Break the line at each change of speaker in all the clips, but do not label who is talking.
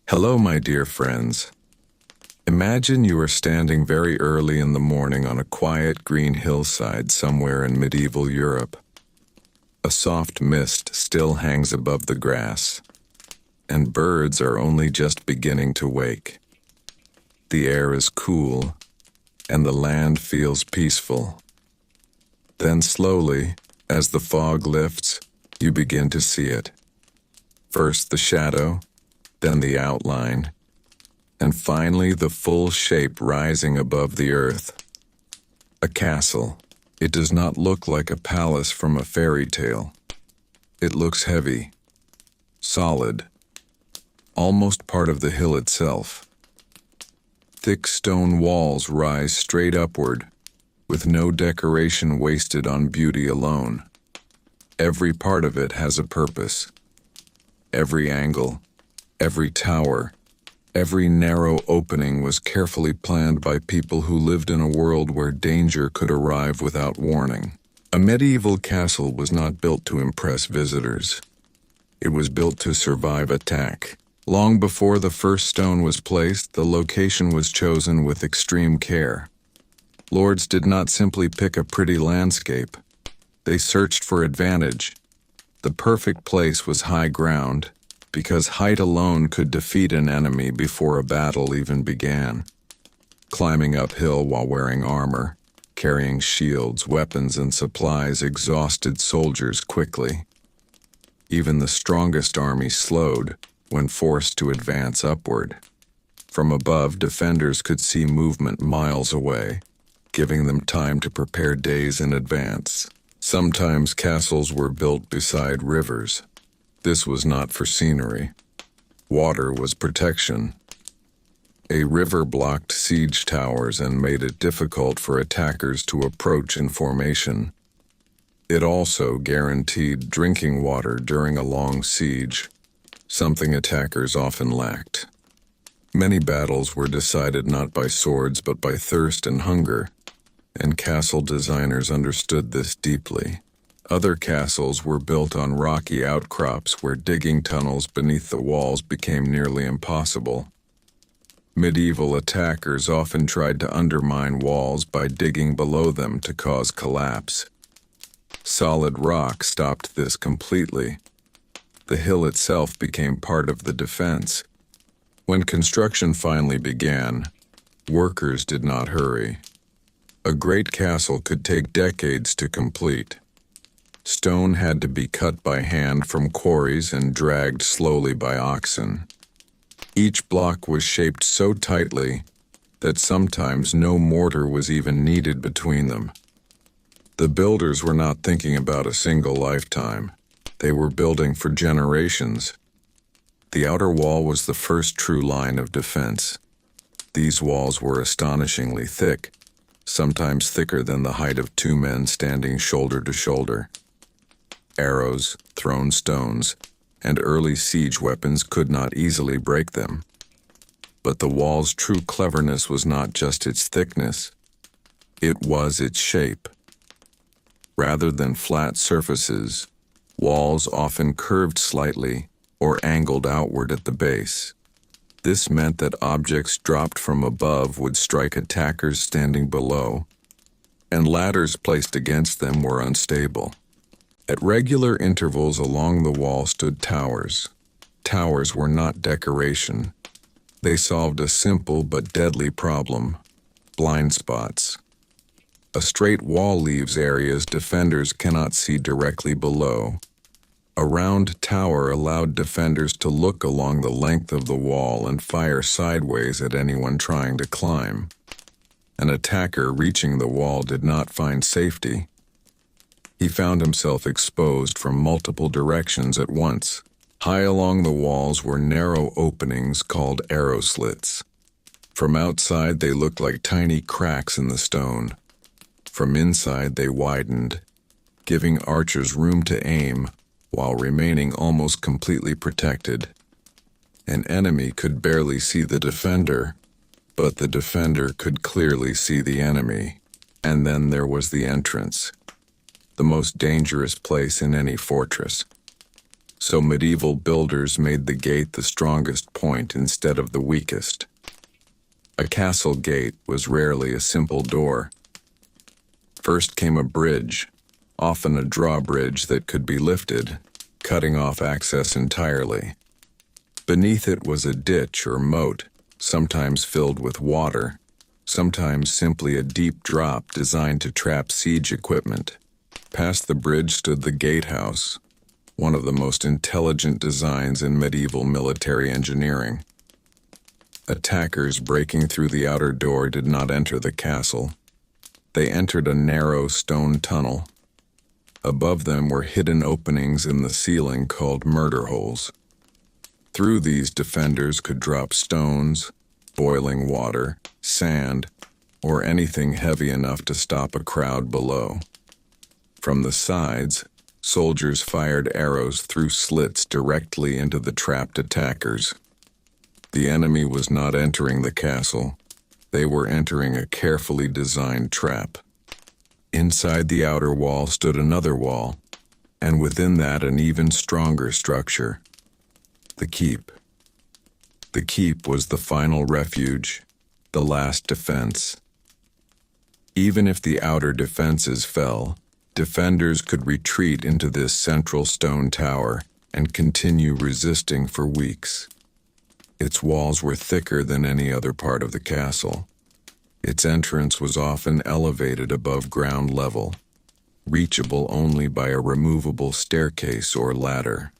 Hello, my dear friends. Imagine you are standing very early in the morning on a quiet green hillside somewhere in medieval Europe. A soft mist still hangs above the grass, and birds are only just beginning to wake. The air is cool, and the land feels peaceful. Then slowly, as the fog lifts, you begin to see it. First the shadow, then the outline, and finally the full shape rising above the earth. A castle. It does not look like a palace from a fairy tale. It looks heavy, solid, almost part of the hill itself. Thick stone walls rise straight upward, with no decoration wasted on beauty alone. Every part of it has a purpose. Every angle, every tower, every narrow opening was carefully planned by people who lived in a world where danger could arrive without warning. A medieval castle was not built to impress visitors. It was built to survive attack. Long before the first stone was placed, the location was chosen with extreme care. Lords did not simply pick a pretty landscape. They searched for advantage. The perfect place was high ground, because height alone could defeat an enemy before a battle even began. Climbing uphill while wearing armor, carrying shields, weapons, and supplies exhausted soldiers quickly. Even the strongest army slowed when forced to advance upward. From above, defenders could see movement miles away, giving them time to prepare days in advance. Sometimes castles were built beside rivers. This was not for scenery. Water was protection. A river blocked siege towers and made it difficult for attackers to approach in formation. It also guaranteed drinking water during a long siege, something attackers often lacked. Many battles were decided not by swords but by thirst and hunger, and castle designers understood this deeply. Other castles were built on rocky outcrops where digging tunnels beneath the walls became nearly impossible. Medieval attackers often tried to undermine walls by digging below them to cause collapse. Solid rock stopped this completely. The hill itself became part of the defense. When construction finally began, workers did not hurry. A great castle could take decades to complete. Stone had to be cut by hand from quarries and dragged slowly by oxen. Each block was shaped so tightly that sometimes no mortar was even needed between them. The builders were not thinking about a single lifetime. They were building for generations. The outer wall was the first true line of defense. These walls were astonishingly thick, sometimes thicker than the height of two men standing shoulder to shoulder. Arrows, thrown stones, and early siege weapons could not easily break them. But the wall's true cleverness was not just its thickness, it was its shape. Rather than flat surfaces, walls often curved slightly or angled outward at the base. This meant that objects dropped from above would strike attackers standing below, and ladders placed against them were unstable. At regular intervals along the wall stood towers. Towers were not decoration. They solved a simple but deadly problem: blind spots. A straight wall leaves areas defenders cannot see directly below. A round tower allowed defenders to look along the length of the wall and fire sideways at anyone trying to climb. An attacker reaching the wall did not find safety. He found himself exposed from multiple directions at once. High along the walls were narrow openings called arrow slits. From outside they looked like tiny cracks in the stone. From inside they widened, giving archers room to aim while remaining almost completely protected. An enemy could barely see the defender, but the defender could clearly see the enemy. And then there was the entrance, the most dangerous place in any fortress. So medieval builders made the gate the strongest point instead of the weakest. A castle gate was rarely a simple door. First came a bridge, often a drawbridge that could be lifted, cutting off access entirely. Beneath it was a ditch or moat, sometimes filled with water, sometimes simply a deep drop designed to trap siege equipment. Past the bridge stood the gatehouse, one of the most intelligent designs in medieval military engineering. Attackers breaking through the outer door did not enter the castle. They entered a narrow stone tunnel. Above them were hidden openings in the ceiling called murder holes. Through these, defenders could drop stones, boiling water, sand, or anything heavy enough to stop a crowd below. From the sides, soldiers fired arrows through slits directly into the trapped attackers. The enemy was not entering the castle. They were entering a carefully designed trap. Inside the outer wall stood another wall, and within that an even stronger structure. The keep. The keep was the final refuge, the last defense. Even if the outer defenses fell, defenders could retreat into this central stone tower and continue resisting for weeks. Its walls were thicker than any other part of the castle. Its entrance was often elevated above ground level, reachable only by a removable staircase or ladder.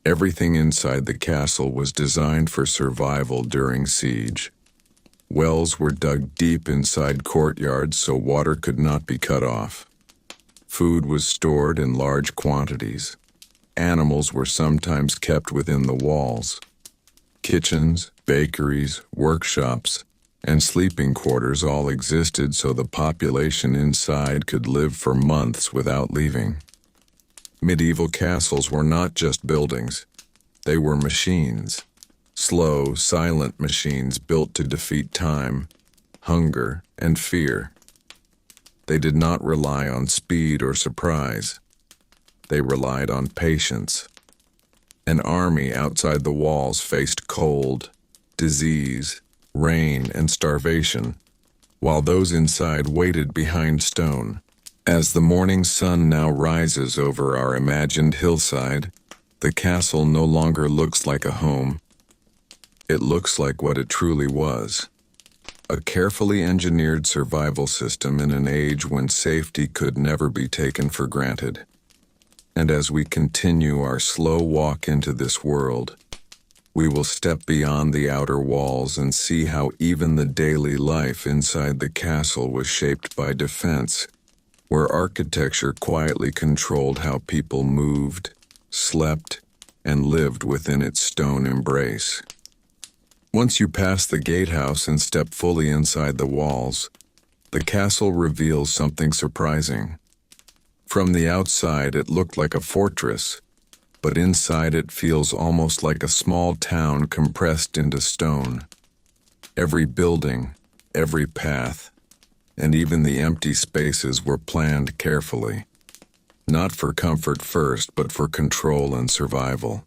Everything inside the castle was designed for survival during siege. Wells were dug deep inside courtyards so water could not be cut off. Food was stored in large quantities. Animals were sometimes kept within the walls. Kitchens, bakeries, workshops, and sleeping quarters all existed so the population inside could live for months without leaving. Medieval castles were not just buildings. They were machines. Slow, silent machines built to defeat time, hunger, and fear. They did not rely on speed or surprise. They relied on patience. An army outside the walls faced cold, disease, rain, and starvation, while those inside waited behind stone. As the morning sun now rises over our imagined hillside, the castle no longer looks like a home. It looks like what it truly was. A carefully engineered survival system in an age when safety could never be taken for granted. And as we continue our slow walk into this world, we will step beyond the outer walls and see how even the daily life inside the castle was shaped by defense, where architecture quietly controlled how people moved, slept, and lived within its stone embrace. Once you pass the gatehouse and step fully inside the walls, the castle reveals something surprising. From the outside, it looked like a fortress, but inside it feels almost like a small town compressed into stone. Every building, every path, and even the empty spaces were planned carefully, not for comfort first, but for control and survival.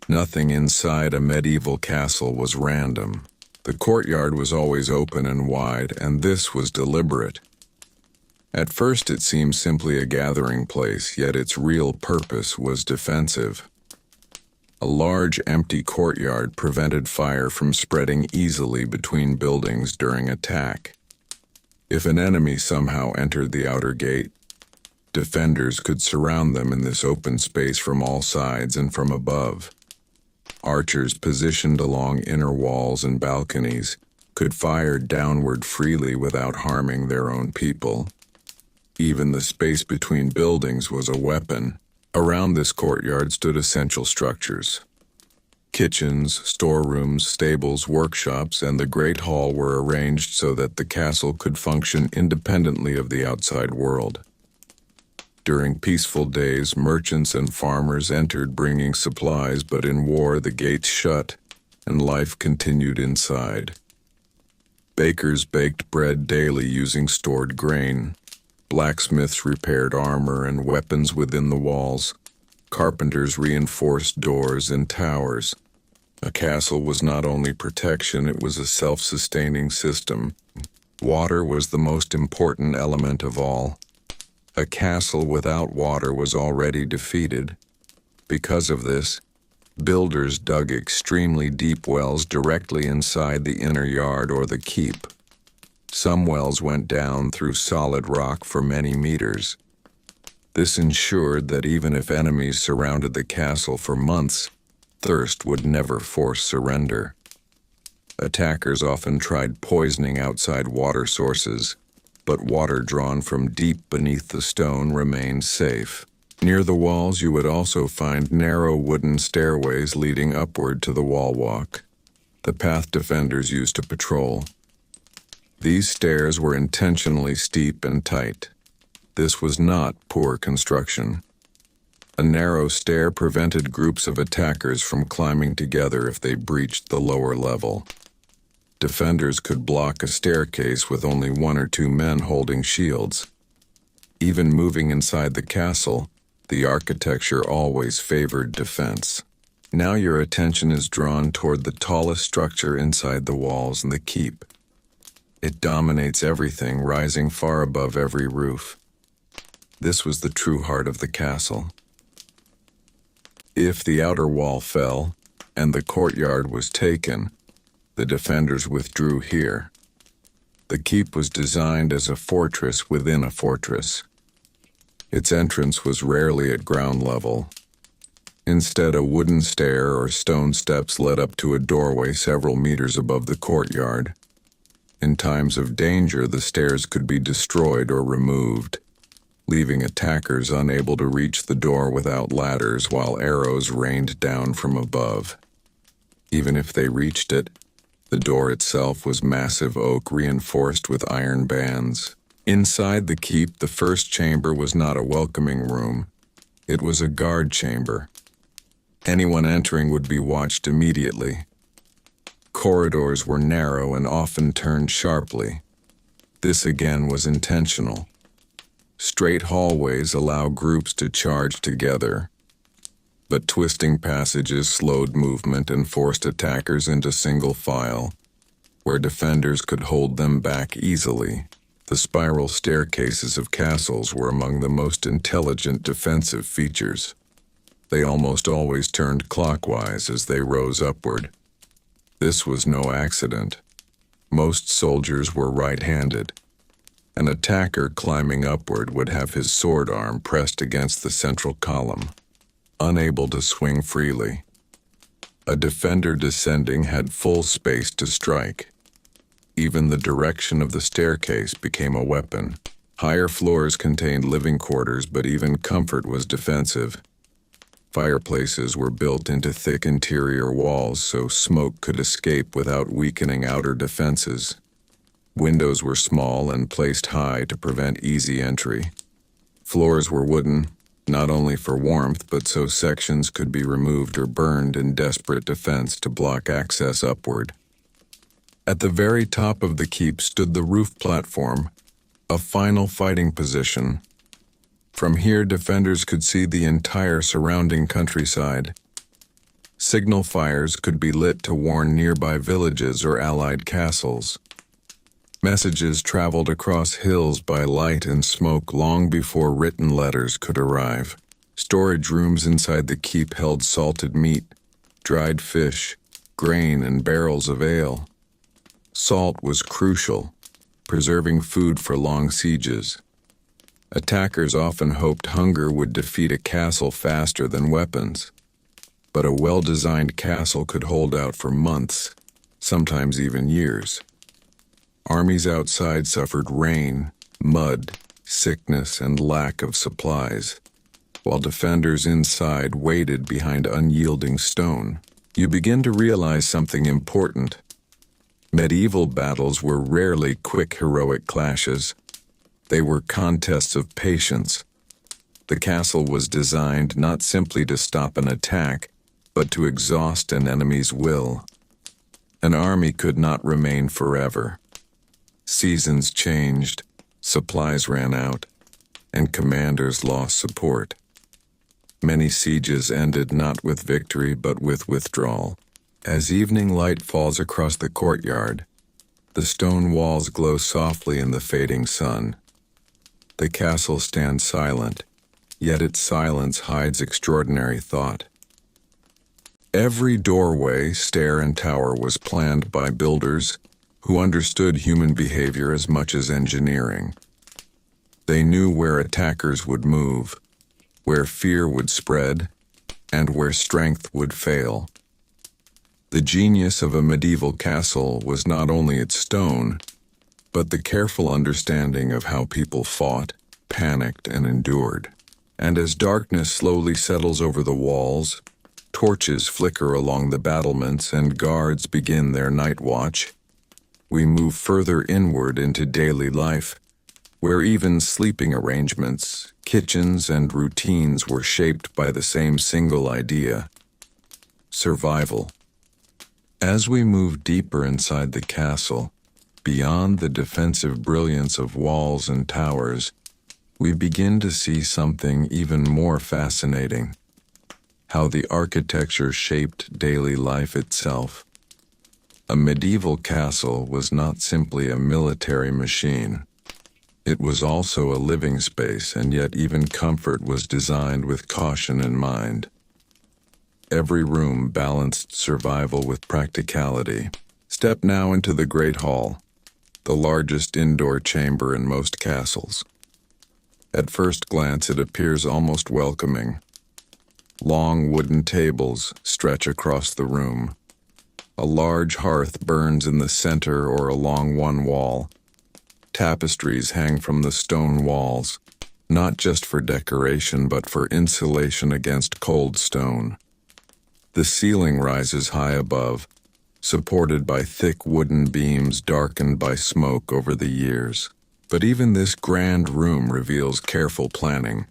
Nothing inside a medieval castle was random. The courtyard was always open and wide, and this was deliberate. At first it seemed simply a gathering place, yet its real purpose was defensive. A large empty courtyard prevented fire from spreading easily between buildings during attack. If an enemy somehow entered the outer gate, defenders could surround them in this open space from all sides and from above. Archers positioned along inner walls and balconies could fire downward freely without harming their own people. Even the space between buildings was a weapon. Around this courtyard stood essential structures. Kitchens, storerooms, stables, workshops, and the Great Hall were arranged so that the castle could function independently of the outside world. During peaceful days, merchants and farmers entered bringing supplies, but in war the gates shut and life continued inside. Bakers baked bread daily using stored grain. Blacksmiths repaired armor and weapons within the walls. Carpenters reinforced doors and towers. A castle was not only protection, it was a self-sustaining system. Water was the most important element of all. A castle without water was already defeated. Because of this, builders dug extremely deep wells directly inside the inner yard or the keep. Some wells went down through solid rock for many meters. This ensured that even if enemies surrounded the castle for months, thirst would never force surrender. Attackers often tried poisoning outside water sources, but water drawn from deep beneath the stone remained safe. Near the walls you would also find narrow wooden stairways leading upward to the wall walk, the path defenders used to patrol. These stairs were intentionally steep and tight. This was not poor construction. A narrow stair prevented groups of attackers from climbing together if they breached the lower level. Defenders could block a staircase with only 1 or 2 men holding shields. Even moving inside the castle, the architecture always favored defense. Now your attention is drawn toward the tallest structure inside the walls and the keep. It dominates everything, rising far above every roof. This was the true heart of the castle. If the outer wall fell and the courtyard was taken, the defenders withdrew here. The keep was designed as a fortress within a fortress. Its entrance was rarely at ground level. Instead, a wooden stair or stone steps led up to a doorway several meters above the courtyard. In times of danger, the stairs could be destroyed or removed, leaving attackers unable to reach the door without ladders while arrows rained down from above. Even if they reached it, the door itself was massive oak reinforced with iron bands. Inside the keep, the first chamber was not a welcoming room. It was a guard chamber. Anyone entering would be watched immediately. Corridors were narrow and often turned sharply. This again was intentional. Straight hallways allow groups to charge together, but twisting passages slowed movement and forced attackers into single file, where defenders could hold them back easily. The spiral staircases of castles were among the most intelligent defensive features. They almost always turned clockwise as they rose upward. This was no accident. Most soldiers were right-handed. An attacker climbing upward would have his sword arm pressed against the central column, unable to swing freely. A defender descending had full space to strike. Even the direction of the staircase became a weapon. Higher floors contained living quarters, but even comfort was defensive. Fireplaces were built into thick interior walls so smoke could escape without weakening outer defenses. Windows were small and placed high to prevent easy entry. Floors were wooden, not only for warmth, but so sections could be removed or burned in desperate defense to block access upward. At the very top of the keep stood the roof platform, a final fighting position. From here, defenders could see the entire surrounding countryside. Signal fires could be lit to warn nearby villages or allied castles. Messages traveled across hills by light and smoke long before written letters could arrive. Storage rooms inside the keep held salted meat, dried fish, grain, and barrels of ale. Salt was crucial, preserving food for long sieges. Attackers often hoped hunger would defeat a castle faster than weapons, but a well-designed castle could hold out for months, sometimes even years. Armies outside suffered rain, mud, sickness, and lack of supplies, while defenders inside waited behind unyielding stone. You begin to realize something important. Medieval battles were rarely quick heroic clashes. They were contests of patience. The castle was designed not simply to stop an attack, but to exhaust an enemy's will. An army could not remain forever. Seasons changed, supplies ran out, and commanders lost support. Many sieges ended not with victory but with withdrawal. As evening light falls across the courtyard, the stone walls glow softly in the fading sun. The castle stands silent, yet its silence hides extraordinary thought. Every doorway, stair, and tower was planned by builders who understood human behavior as much as engineering. They knew where attackers would move, where fear would spread, and where strength would fail. The genius of a medieval castle was not only its stone, but the careful understanding of how people fought, panicked, and endured. And as darkness slowly settles over the walls, torches flicker along the battlements, and guards begin their night watch, we move further inward into daily life, where even sleeping arrangements, kitchens, and routines were shaped by the same single idea: survival. As we move deeper inside the castle, beyond the defensive brilliance of walls and towers, we begin to see something even more fascinating: how the architecture shaped daily life itself. A medieval castle was not simply a military machine. It was also a living space, and yet even comfort was designed with caution in mind. Every room balanced survival with practicality. Step now into the Great Hall, the largest indoor chamber in most castles. At first glance, it appears almost welcoming. Long wooden tables stretch across the room. A large hearth burns in the center or along one wall. Tapestries hang from the stone walls, not just for decoration but for insulation against cold stone. The ceiling rises high above, supported by thick wooden beams darkened by smoke over the years. But even this grand room reveals careful planning.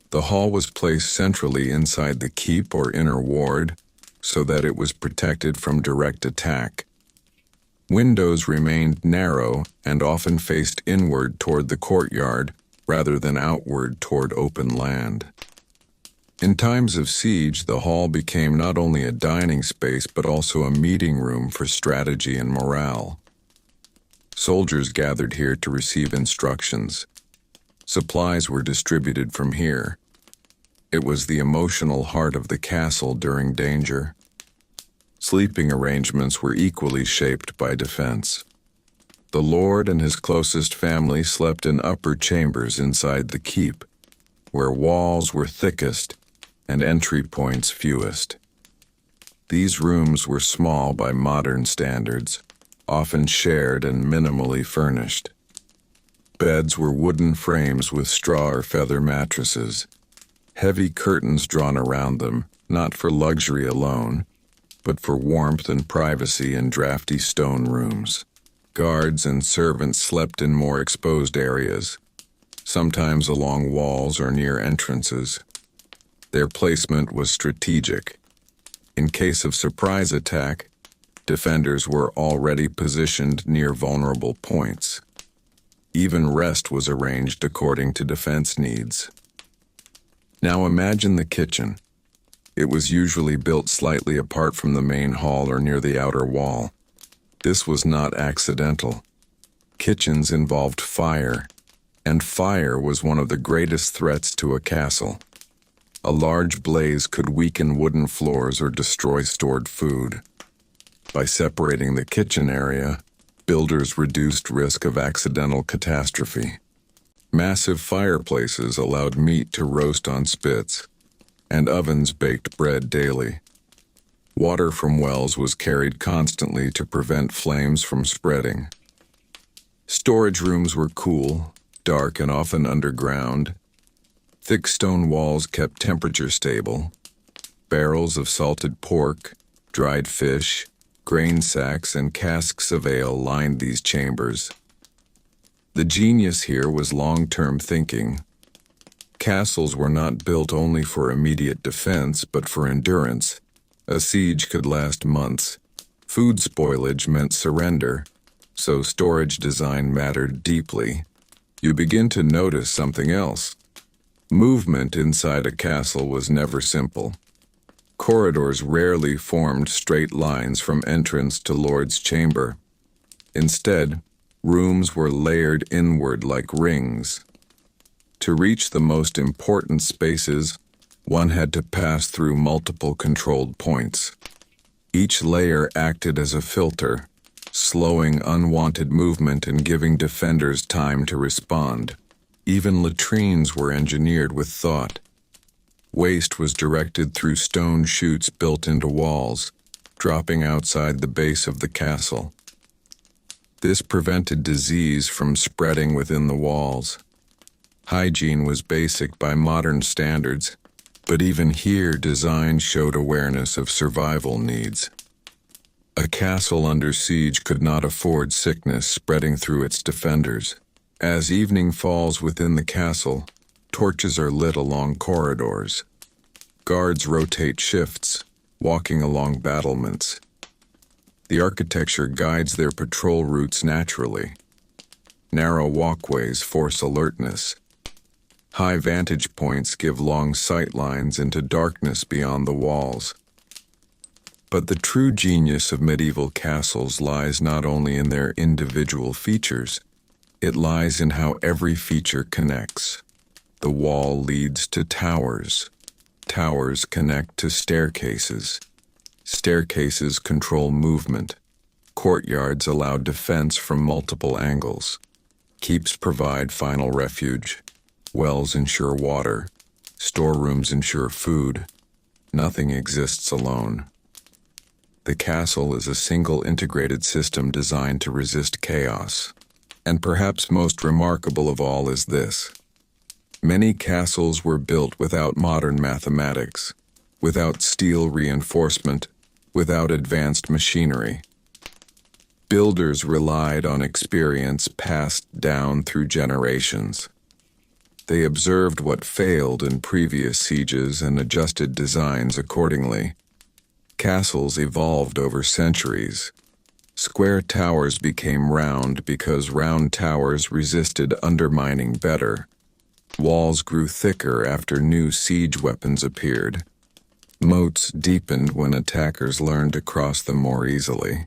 The hall was placed centrally inside the keep or inner ward, so that it was protected from direct attack. Windows remained narrow and often faced inward toward the courtyard rather than outward toward open land. In times of siege, the hall became not only a dining space but also a meeting room for strategy and morale. Soldiers gathered here to receive instructions. Supplies were distributed from here. It was the emotional heart of the castle during danger. Sleeping arrangements were equally shaped by defense. The lord and his closest family slept in upper chambers inside the keep, where walls were thickest and entry points fewest. These rooms were small by modern standards, often shared and minimally furnished. Beds were wooden frames with straw or feather mattresses, heavy curtains drawn around them, not for luxury alone, but for warmth and privacy in drafty stone rooms. Guards and servants slept in more exposed areas, sometimes along walls or near entrances. Their placement was strategic. In case of surprise attack, defenders were already positioned near vulnerable points. Even rest was arranged according to defense needs. Now imagine the kitchen. It was usually built slightly apart from the main hall or near the outer wall. This was not accidental. Kitchens involved fire, and fire was one of the greatest threats to a castle. A large blaze could weaken wooden floors or destroy stored food. By separating the kitchen area, builders reduced risk of accidental catastrophe. Massive fireplaces allowed meat to roast on spits, and ovens baked bread daily. Water from wells was carried constantly to prevent flames from spreading. Storage rooms were cool, dark, and often underground. Thick stone walls kept temperature stable. Barrels of salted pork, dried fish, grain sacks, and casks of ale lined these chambers. The genius here was long-term thinking. Castles were not built only for immediate defense, but for endurance. A siege could last months. Food spoilage meant surrender, so storage design mattered deeply. You begin to notice something else. Movement inside a castle was never simple. Corridors rarely formed straight lines from entrance to Lord's chamber. Instead, rooms were layered inward like rings. To reach the most important spaces, one had to pass through multiple controlled points. Each layer acted as a filter, slowing unwanted movement and giving defenders time to respond. Even latrines were engineered with thought. Waste was directed through stone chutes built into walls, dropping outside the base of the castle. This prevented disease from spreading within the walls. Hygiene was basic by modern standards, but even here design showed awareness of survival needs. A castle under siege could not afford sickness spreading through its defenders. As evening falls within the castle, torches are lit along corridors. Guards rotate shifts, walking along battlements. The architecture guides their patrol routes naturally. Narrow walkways force alertness. High vantage points give long sight lines into darkness beyond the walls. But the true genius of medieval castles lies not only in their individual features, it lies in how every feature connects. The wall leads to towers. Towers connect to staircases. Staircases control movement. Courtyards allow defense from multiple angles. Keeps provide final refuge. Wells ensure water. Storerooms ensure food. Nothing exists alone. The castle is a single integrated system designed to resist chaos. And perhaps most remarkable of all is this. Many castles were built without modern mathematics, without steel reinforcement, without advanced machinery. Builders relied on experience passed down through generations. They observed what failed in previous sieges and adjusted designs accordingly. Castles evolved over centuries. Square towers became round because round towers resisted undermining better. Walls grew thicker after new siege weapons appeared. Moats deepened when attackers learned to cross them more easily.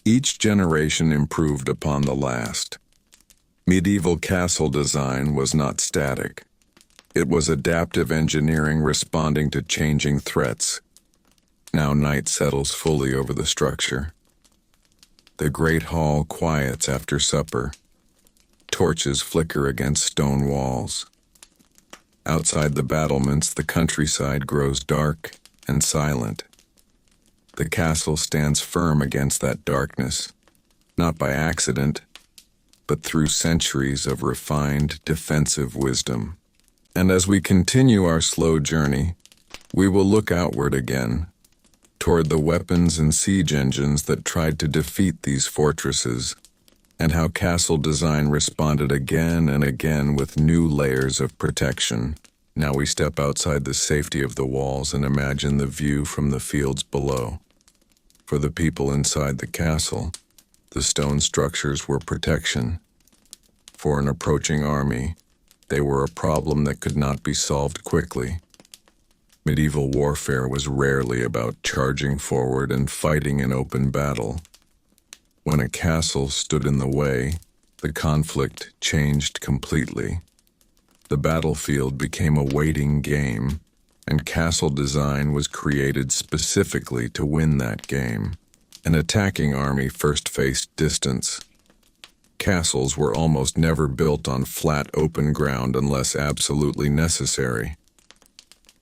Each generation improved upon the last. Medieval castle design was not static. It was adaptive engineering responding to changing threats. Now night settles fully over the structure. The great hall quiets after supper. Torches flicker against stone walls. Outside the battlements, the countryside grows dark and silent. The castle stands firm against that darkness, not by accident, but through centuries of refined defensive wisdom. And as we continue our slow journey, we will look outward again, toward the weapons and siege engines that tried to defeat these fortresses, and how castle design responded again and again with new layers of protection. Now we step outside the safety of the walls and imagine the view from the fields below. For the people inside the castle, the stone structures were protection. For an approaching army, they were a problem that could not be solved quickly. Medieval warfare was rarely about charging forward and fighting in open battle. When a castle stood in the way, the conflict changed completely. The battlefield became a waiting game, and castle design was created specifically to win that game. An attacking army first faced distance. Castles were almost never built on flat open ground unless absolutely necessary.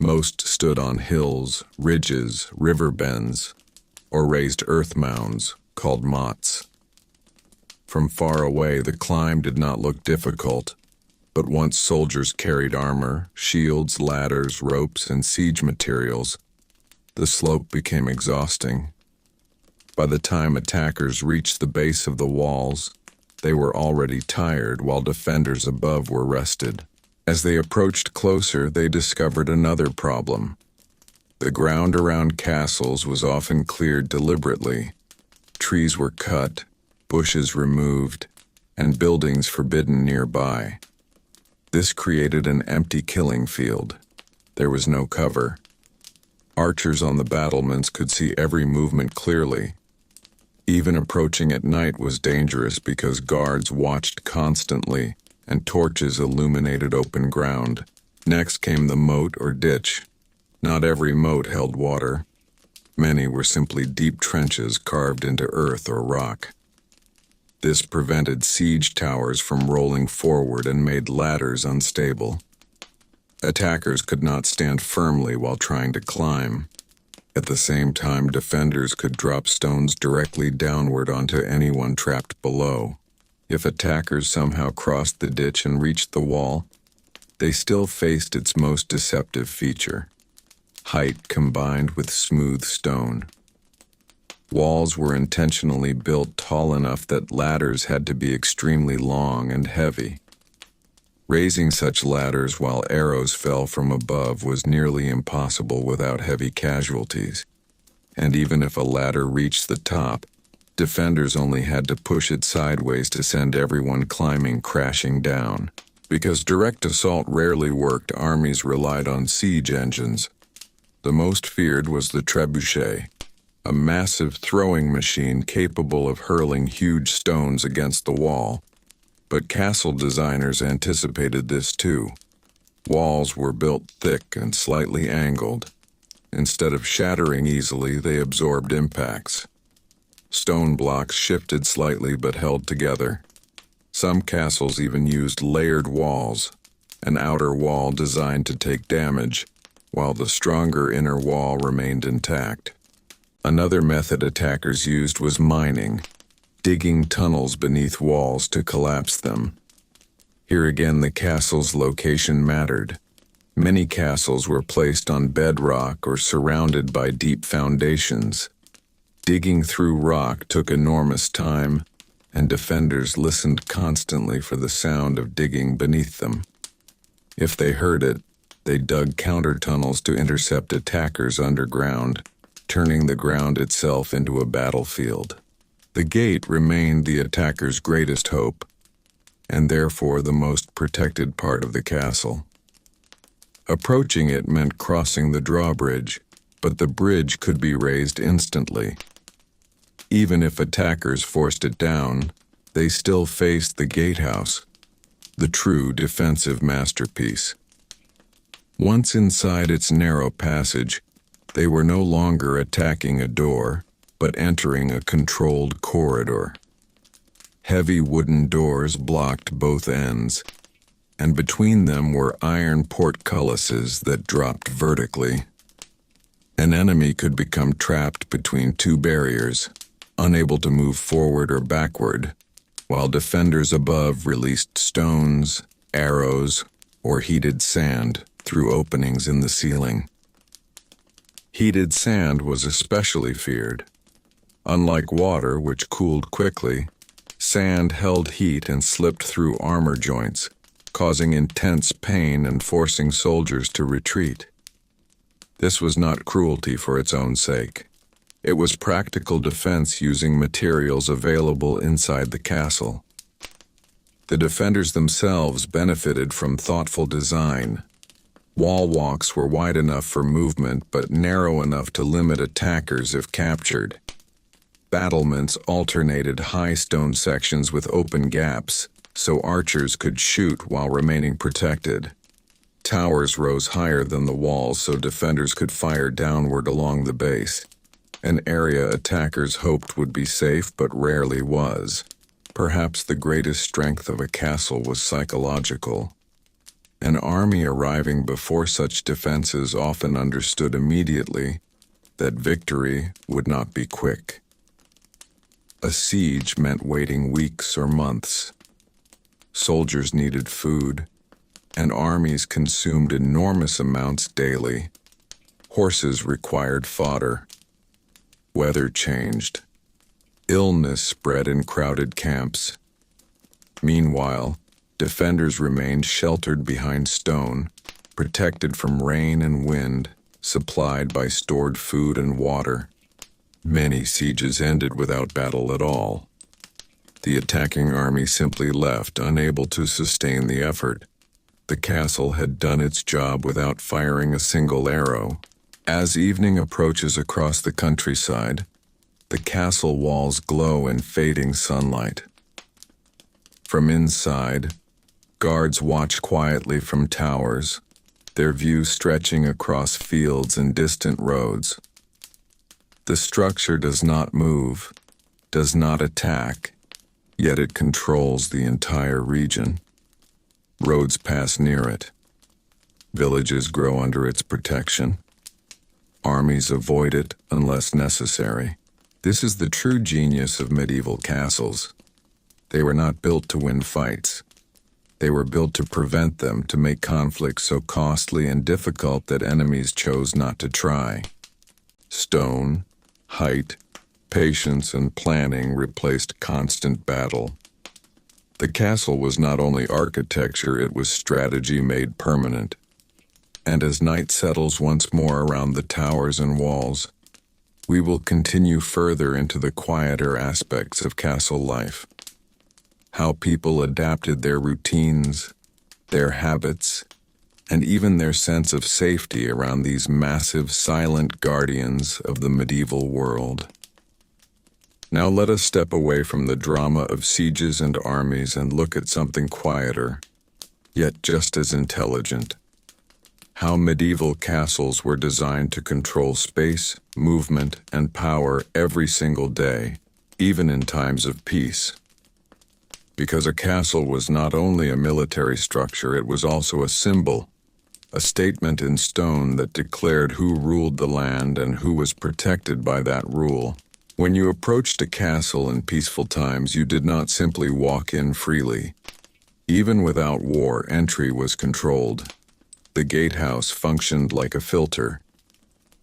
Most stood on hills, ridges, river bends, or raised earth mounds called mottes. From far away, the climb did not look difficult, but once soldiers carried armor, shields, ladders, ropes, and siege materials, the slope became exhausting. By the time attackers reached the base of the walls, they were already tired while defenders above were rested. As they approached closer, they discovered another problem. The ground around castles was often cleared deliberately. Trees were cut, bushes removed, and buildings forbidden nearby. This created an empty killing field. There was no cover. Archers on the battlements could see every movement clearly. Even approaching at night was dangerous because guards watched constantly and torches illuminated open ground. Next came the moat or ditch. Not every moat held water. Many were simply deep trenches carved into earth or rock. This prevented siege towers from rolling forward and made ladders unstable. Attackers could not stand firmly while trying to climb. At the same time, defenders could drop stones directly downward onto anyone trapped below. If attackers somehow crossed the ditch and reached the wall, they still faced its most deceptive feature: height combined with smooth stone. Walls were intentionally built tall enough that ladders had to be extremely long and heavy. Raising such ladders while arrows fell from above was nearly impossible without heavy casualties. And even if a ladder reached the top, defenders only had to push it sideways to send everyone climbing crashing down. Because direct assault rarely worked, armies relied on siege engines. The most feared was the trebuchet, a massive throwing machine capable of hurling huge stones against the wall. But castle designers anticipated this too. Walls were built thick and slightly angled. Instead of shattering easily, they absorbed impacts. Stone blocks shifted slightly but held together. Some castles even used layered walls, an outer wall designed to take damage, while the stronger inner wall remained intact. Another method attackers used was mining, digging tunnels beneath walls to collapse them. Here again, the castle's location mattered. Many castles were placed on bedrock or surrounded by deep foundations. Digging through rock took enormous time, and defenders listened constantly for the sound of digging beneath them. If they heard it, they dug counter-tunnels to intercept attackers underground, turning the ground itself into a battlefield. The gate remained the attacker's greatest hope, and therefore the most protected part of the castle. Approaching it meant crossing the drawbridge, but the bridge could be raised instantly. Even if attackers forced it down, they still faced the gatehouse, the true defensive masterpiece. Once inside its narrow passage, they were no longer attacking a door, but entering a controlled corridor. Heavy wooden doors blocked both ends, and between them were iron portcullises that dropped vertically. An enemy could become trapped between two barriers, unable to move forward or backward, while defenders above released stones, arrows, or heated sand through openings in the ceiling. Heated sand was especially feared. Unlike water, which cooled quickly, sand held heat and slipped through armor joints, causing intense pain and forcing soldiers to retreat. This was not cruelty for its own sake. It was practical defense using materials available inside the castle. The defenders themselves benefited from thoughtful design. Wall walks were wide enough for movement but narrow enough to limit attackers if captured. Battlements alternated high stone sections with open gaps, so archers could shoot while remaining protected. Towers rose higher than the walls so defenders could fire downward along the base. An area attackers hoped would be safe but rarely was. Perhaps the greatest strength of a castle was psychological. An army arriving before such defenses often understood immediately that victory would not be quick. A siege meant waiting weeks or months. Soldiers needed food, and armies consumed enormous amounts daily. Horses required fodder. Weather changed. Illness spread in crowded camps. Meanwhile, defenders remained sheltered behind stone, protected from rain and wind, supplied by stored food and water. Many sieges ended without battle at all. The attacking army simply left, unable to sustain the effort. The castle had done its job without firing a single arrow. As evening approaches across the countryside, the castle walls glow in fading sunlight. From inside, guards watch quietly from towers, their view stretching across fields and distant roads. The structure does not move, does not attack, yet it controls the entire region. Roads pass near it. Villages grow under its protection. Armies avoid it unless necessary. This is the true genius of medieval castles. They were not built to win fights. They were built to prevent them, to make conflicts so costly and difficult that enemies chose not to try. Stone, height, patience, and planning replaced constant battle. The castle was not only architecture, it was strategy made permanent. And as night settles once more around the towers and walls, we will continue further into the quieter aspects of castle life. How people adapted their routines, their habits, and even their sense of safety around these massive, silent guardians of the medieval world. Now let us step away from the drama of sieges and armies and look at something quieter, yet just as intelligent. How medieval castles were designed to control space, movement, and power every single day, even in times of peace. Because a castle was not only a military structure, it was also a symbol, a statement in stone that declared who ruled the land and who was protected by that rule. When you approached a castle in peaceful times, you did not simply walk in freely. Even without war, entry was controlled. The gatehouse functioned like a filter.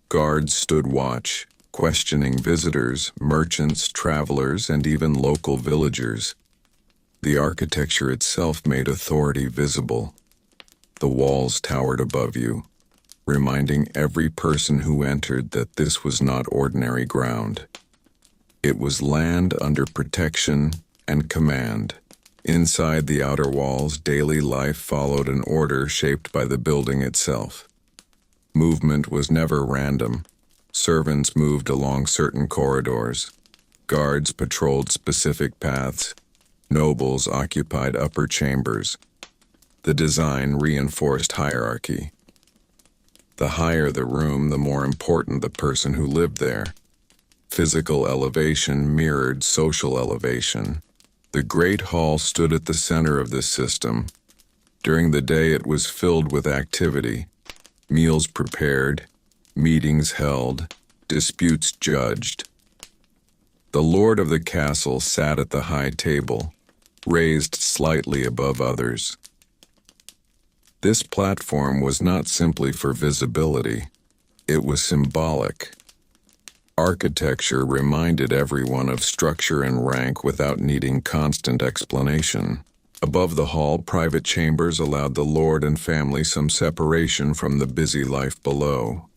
Guards stood watch, questioning visitors, merchants, travelers, and even local villagers. The architecture itself made authority visible. The walls towered above you, reminding every person who entered that this was not ordinary ground. It was land under protection and command. Inside the outer walls, daily life followed an order shaped by the building itself. Movement was never random. Servants moved along certain corridors. Guards patrolled specific paths. Nobles occupied upper chambers. The design reinforced hierarchy. The higher the room, the more important the person who lived there. Physical elevation mirrored social elevation. The Great Hall stood at the center of this system. During the day it was filled with activity. Meals prepared, meetings held, disputes judged. The lord of the castle sat at the high table, raised slightly above others. This platform was not simply for visibility, it was symbolic. Architecture reminded everyone of structure and rank without needing constant explanation. Above the hall, private chambers allowed the lord and family some separation from the busy life below.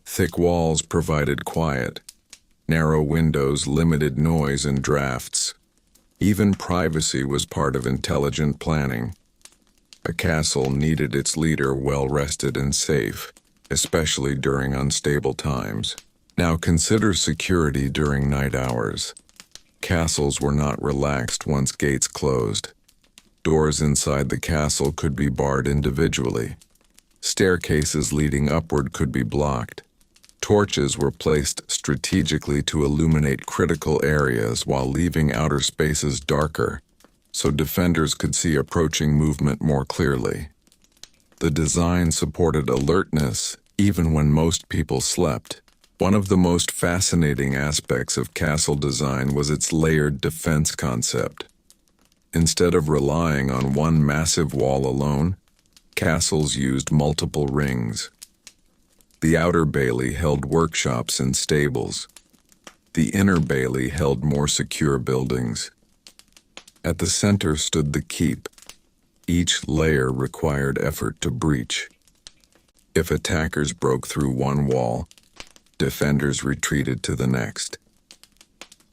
Thick walls provided quiet. Narrow windows limited noise and drafts. Even privacy was part of intelligent planning. A castle needed its leader well-rested and safe, especially during unstable times. Now consider security during night hours. Castles were not relaxed once gates closed. Doors inside the castle could be barred individually. Staircases leading upward could be blocked. Torches were placed strategically to illuminate critical areas while leaving outer spaces darker, so defenders could see approaching movement more clearly. The design supported alertness even when most people slept. One of the most fascinating aspects of castle design was its layered defense concept. Instead of relying on one massive wall alone, castles used multiple rings. The outer bailey held workshops and stables. The inner bailey held more secure buildings. At the center stood the keep. Each layer required effort to breach. If attackers broke through one wall, defenders retreated to the next.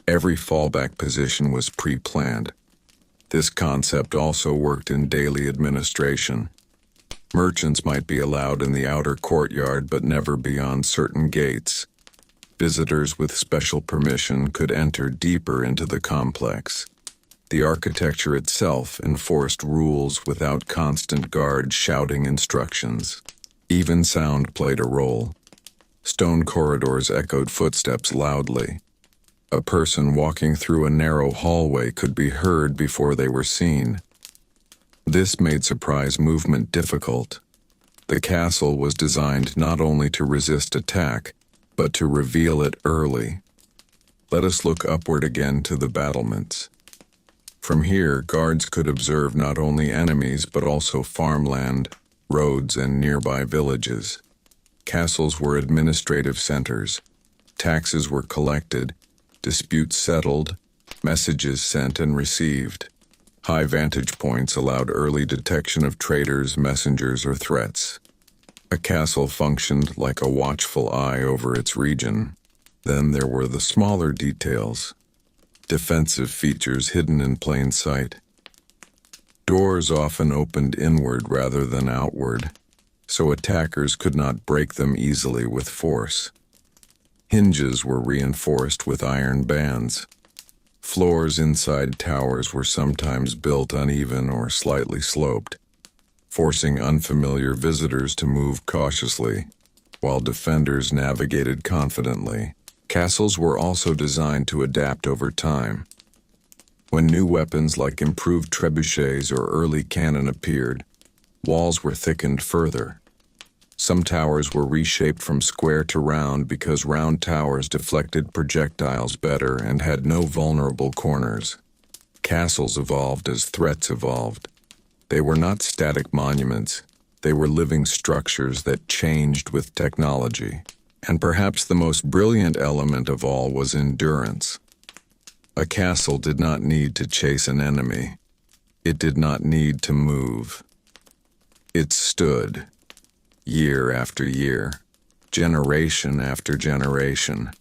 Every fallback position was pre-planned. This concept also worked in daily administration. Merchants might be allowed in the outer courtyard but never beyond certain gates. Visitors with special permission could enter deeper into the complex. The architecture itself enforced rules without constant guards shouting instructions. Even sound played a role. Stone corridors echoed footsteps loudly. A person walking through a narrow hallway could be heard before they were seen. This made surprise movement difficult. The castle was designed not only to resist attack, but to reveal it early. Let us look upward again to the battlements. From here, guards could observe not only enemies but also farmland, roads, and nearby villages. Castles were administrative centers. Taxes were collected, disputes settled, messages sent and received. High vantage points allowed early detection of traitors, messengers, or threats. A castle functioned like a watchful eye over its region. Then there were the smaller details, defensive features hidden in plain sight. Doors often opened inward rather than outward, so attackers could not break them easily with force. Hinges were reinforced with iron bands. Floors inside towers were sometimes built uneven or slightly sloped, forcing unfamiliar visitors to move cautiously, while defenders navigated confidently. Castles were also designed to adapt over time. When new weapons like improved trebuchets or early cannon appeared, walls were thickened further. Some towers were reshaped from square to round because round towers deflected projectiles better and had no vulnerable corners. Castles evolved as threats evolved. They were not static monuments. They were living structures that changed with technology. And perhaps the most brilliant element of all was endurance. A castle did not need to chase an enemy. It did not need to move. It stood, year after year, generation after generation.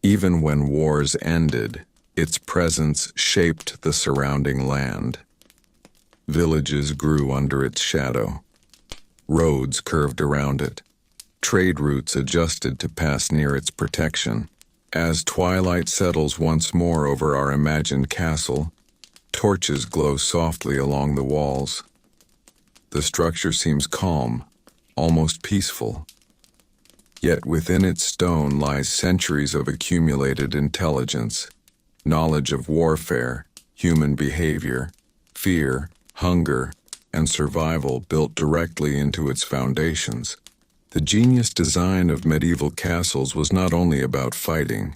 Even when wars ended, its presence shaped the surrounding land. Villages grew under its shadow. Roads curved around it. Trade routes adjusted to pass near its protection. As twilight settles once more over our imagined castle, torches glow softly along the walls. The structure seems calm, almost peaceful. Yet within its stone lies centuries of accumulated intelligence, knowledge of warfare, human behavior, fear, hunger, and survival built directly into its foundations. The genius design of medieval castles was not only about fighting.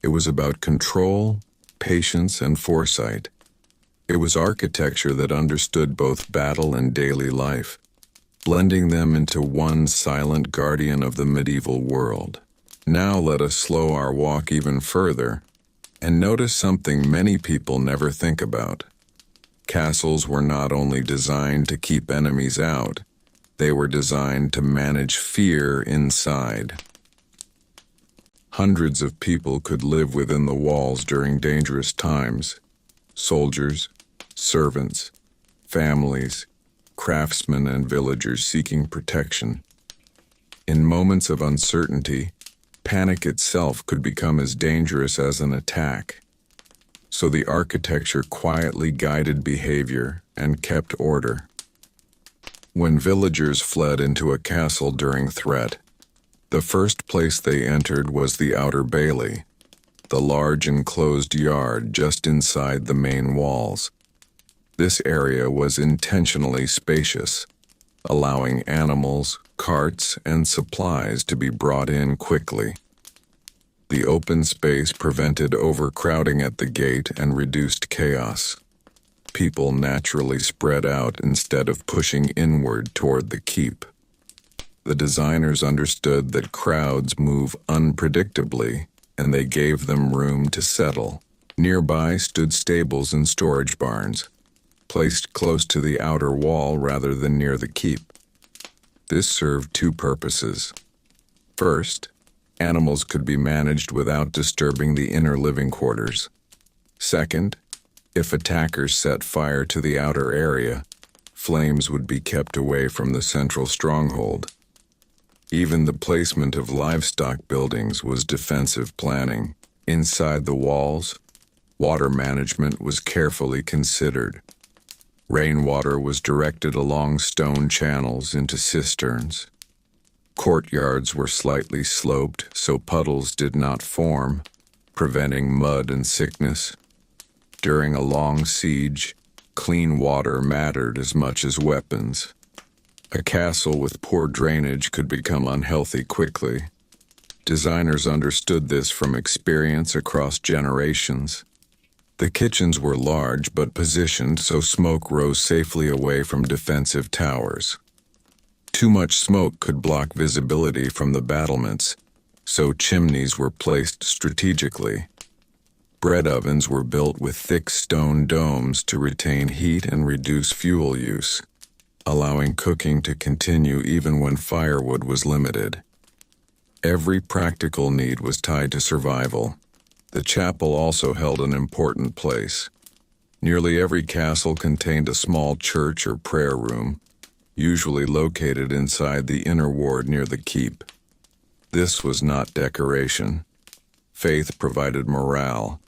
It was about control, patience, and foresight. It was architecture that understood both battle and daily life, blending them into one silent guardian of the medieval world. Now let us slow our walk even further and notice something many people never think about. Castles were not only designed to keep enemies out, they were designed to manage fear inside. Hundreds of people could live within the walls during dangerous times. Soldiers, servants, families, craftsmen, and villagers seeking protection. In moments of uncertainty, panic itself could become as dangerous as an attack. So the architecture quietly guided behavior and kept order. When villagers fled into a castle during threat, the first place they entered was the outer bailey, the large enclosed yard just inside the main walls. This area was intentionally spacious, allowing animals, carts, and supplies to be brought in quickly. The open space prevented overcrowding at the gate and reduced chaos. People naturally spread out instead of pushing inward toward the keep. The designers understood that crowds move unpredictably, and they gave them room to settle. Nearby stood stables and storage barns, placed close to the outer wall rather than near the keep. This served two purposes. First, animals could be managed without disturbing the inner living quarters. Second, if attackers set fire to the outer area, flames would be kept away from the central stronghold. Even the placement of livestock buildings was defensive planning. Inside the walls, water management was carefully considered. Rainwater was directed along stone channels into cisterns. Courtyards were slightly sloped so puddles did not form, preventing mud and sickness. During a long siege, clean water mattered as much as weapons. A castle with poor drainage could become unhealthy quickly. Designers understood this from experience across generations. The kitchens were large but positioned so smoke rose safely away from defensive towers. Too much smoke could block visibility from the battlements, so chimneys were placed strategically. Bread ovens were built with thick stone domes to retain heat and reduce fuel use, allowing cooking to continue even when firewood was limited. Every practical need was tied to survival. The chapel also held an important place. Nearly every castle contained a small church or prayer room, usually located inside the inner ward near the keep. This was not decoration. Faith provided morale.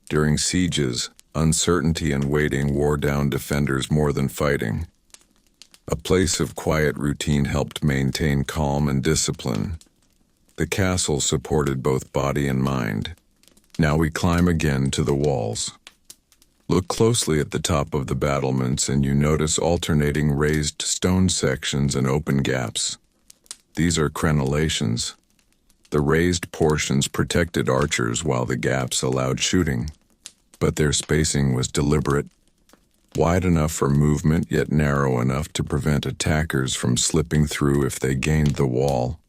During sieges, uncertainty and waiting wore down defenders more than fighting. A place of quiet routine helped maintain calm and discipline. The castle supported both body and mind. Now we climb again to the walls. Look closely at the top of the battlements and you notice alternating raised stone sections and open gaps. These are crenellations. The raised portions protected archers while the gaps allowed shooting, but their spacing was deliberate, wide enough for movement yet narrow enough to prevent attackers from slipping through if they gained the wall.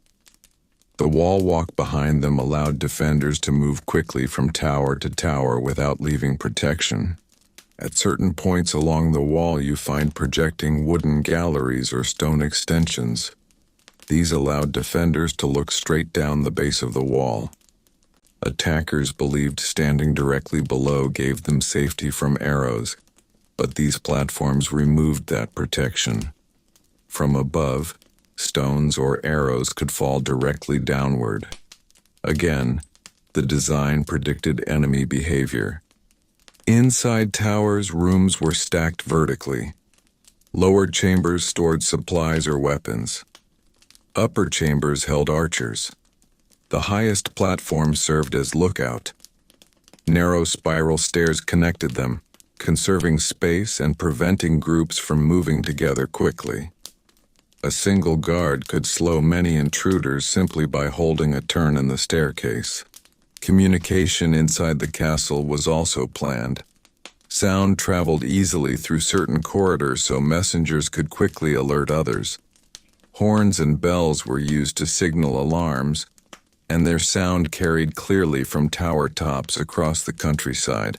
The wall walk behind them allowed defenders to move quickly from tower to tower without leaving protection. At certain points along the wall you find projecting wooden galleries or stone extensions. These allowed defenders to look straight down the base of the wall. Attackers believed standing directly below gave them safety from arrows, but these platforms removed that protection. From above, stones or arrows could fall directly downward. Again, the design predicted enemy behavior. Inside towers, rooms were stacked vertically. Lower chambers stored supplies or weapons. Upper chambers held archers. The highest platform served as lookout. Narrow spiral stairs connected them, conserving space and preventing groups from moving together quickly. A single guard could slow many intruders simply by holding a turn in the staircase. Communication inside the castle was also planned. Sound traveled easily through certain corridors so messengers could quickly alert others. Horns and bells were used to signal alarms, and their sound carried clearly from tower tops across the countryside.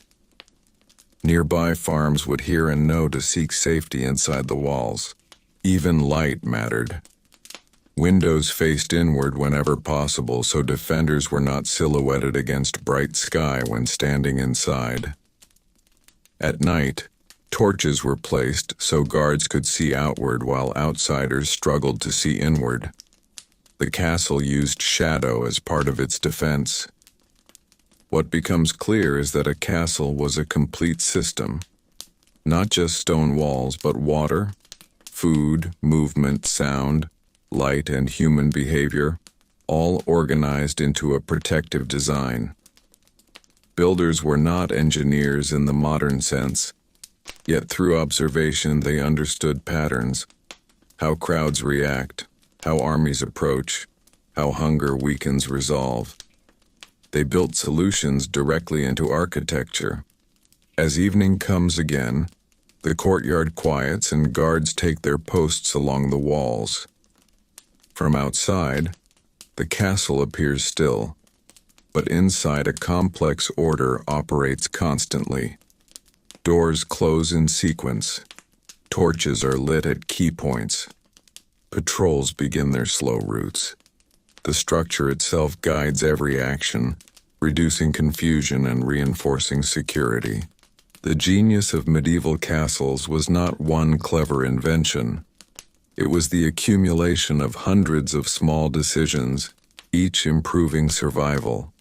Nearby farms would hear and know to seek safety inside the walls. Even light mattered. Windows faced inward whenever possible so defenders were not silhouetted against bright sky when standing inside. At night, torches were placed so guards could see outward while outsiders struggled to see inward. The castle used shadow as part of its defense. What becomes clear is that a castle was a complete system. Not just stone walls, but water, food, movement, sound, light, and human behavior, all organized into a protective design. Builders were not engineers in the modern sense, yet through observation they understood patterns, how crowds react, how armies approach, how hunger weakens resolve. They built solutions directly into architecture. As evening comes again, the courtyard quiets and guards take their posts along the walls. From outside, the castle appears still, but inside a complex order operates constantly. Doors close in sequence. Torches are lit at key points. Patrols begin their slow routes. The structure itself guides every action, reducing confusion and reinforcing security. The genius of medieval castles was not one clever invention. It was the accumulation of hundreds of small decisions, each improving survival.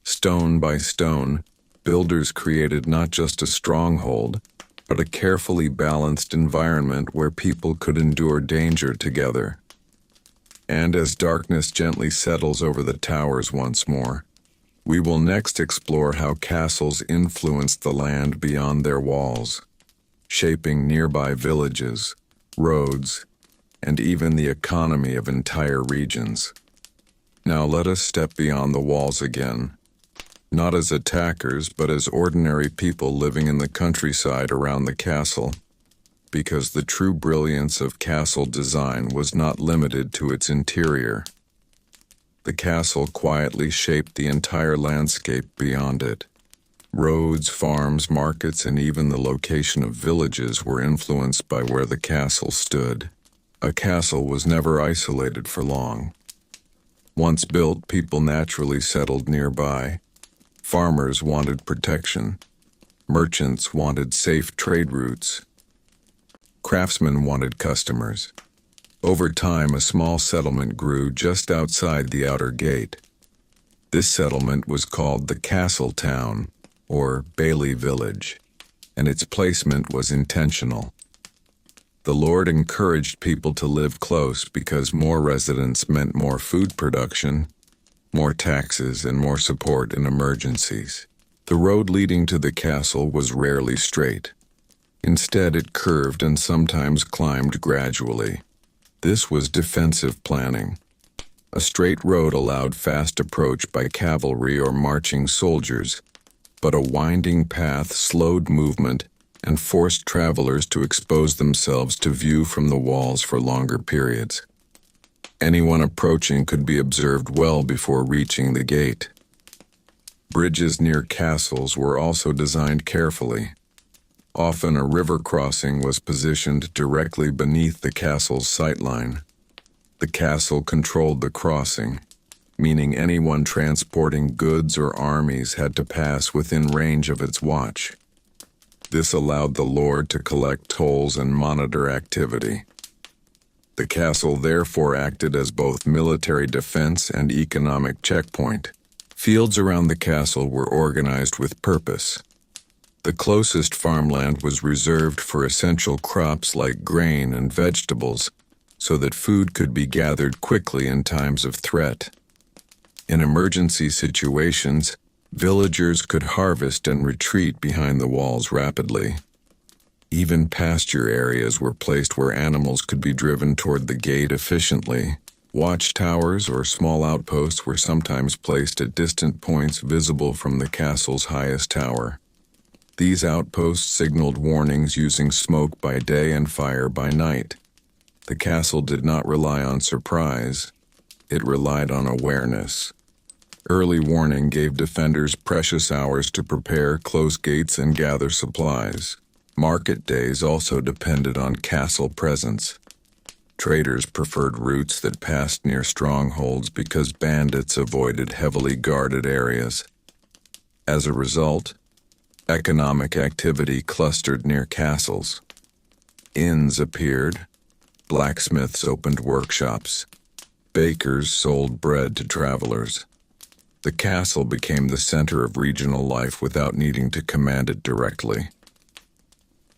Stone by stone, builders created not just a stronghold, but a carefully balanced environment where people could endure danger together. And as darkness gently settles over the towers once more, we will next explore how castles influenced the land beyond their walls, shaping nearby villages, roads, and even the economy of entire regions. Now let us step beyond the walls again, not as attackers, but as ordinary people living in the countryside around the castle, because the true brilliance of castle design was not limited to its interior. The castle quietly shaped the entire landscape beyond it. Roads, farms, markets, and even the location of villages were influenced by where the castle stood. A castle was never isolated for long. Once built, people naturally settled nearby. Farmers wanted protection. Merchants wanted safe trade routes. Craftsmen wanted customers. Over time, a small settlement grew just outside the outer gate. This settlement was called the Castle Town, or Bailey Village, and its placement was intentional. The Lord encouraged people to live close because more residents meant more food production, more taxes, and more support in emergencies. The road leading to the castle was rarely straight. Instead, it curved and sometimes climbed gradually. This was defensive planning. A straight road allowed fast approach by cavalry or marching soldiers, but a winding path slowed movement and forced travelers to expose themselves to view from the walls for longer periods. Anyone approaching could be observed well before reaching the gate. Bridges near castles were also designed carefully. Often a river crossing was positioned directly beneath the castle's sightline. The castle controlled the crossing, meaning anyone transporting goods or armies had to pass within range of its watch. This allowed the Lord to collect tolls and monitor activity. The castle therefore acted as both military defense and economic checkpoint. Fields around the castle were organized with purpose. The closest farmland was reserved for essential crops like grain and vegetables, so that food could be gathered quickly in times of threat. In emergency situations, villagers could harvest and retreat behind the walls rapidly. Even pasture areas were placed where animals could be driven toward the gate efficiently. Watchtowers or small outposts were sometimes placed at distant points visible from the castle's highest tower. These outposts signaled warnings using smoke by day and fire by night. The castle did not rely on surprise. It relied on awareness. Early warning gave defenders precious hours to prepare, close gates, and gather supplies. Market days also depended on castle presence. Traders preferred routes that passed near strongholds because bandits avoided heavily guarded areas. As a result, economic activity clustered near castles. Inns appeared, blacksmiths opened workshops, bakers sold bread to travelers. The castle became the center of regional life without needing to command it directly.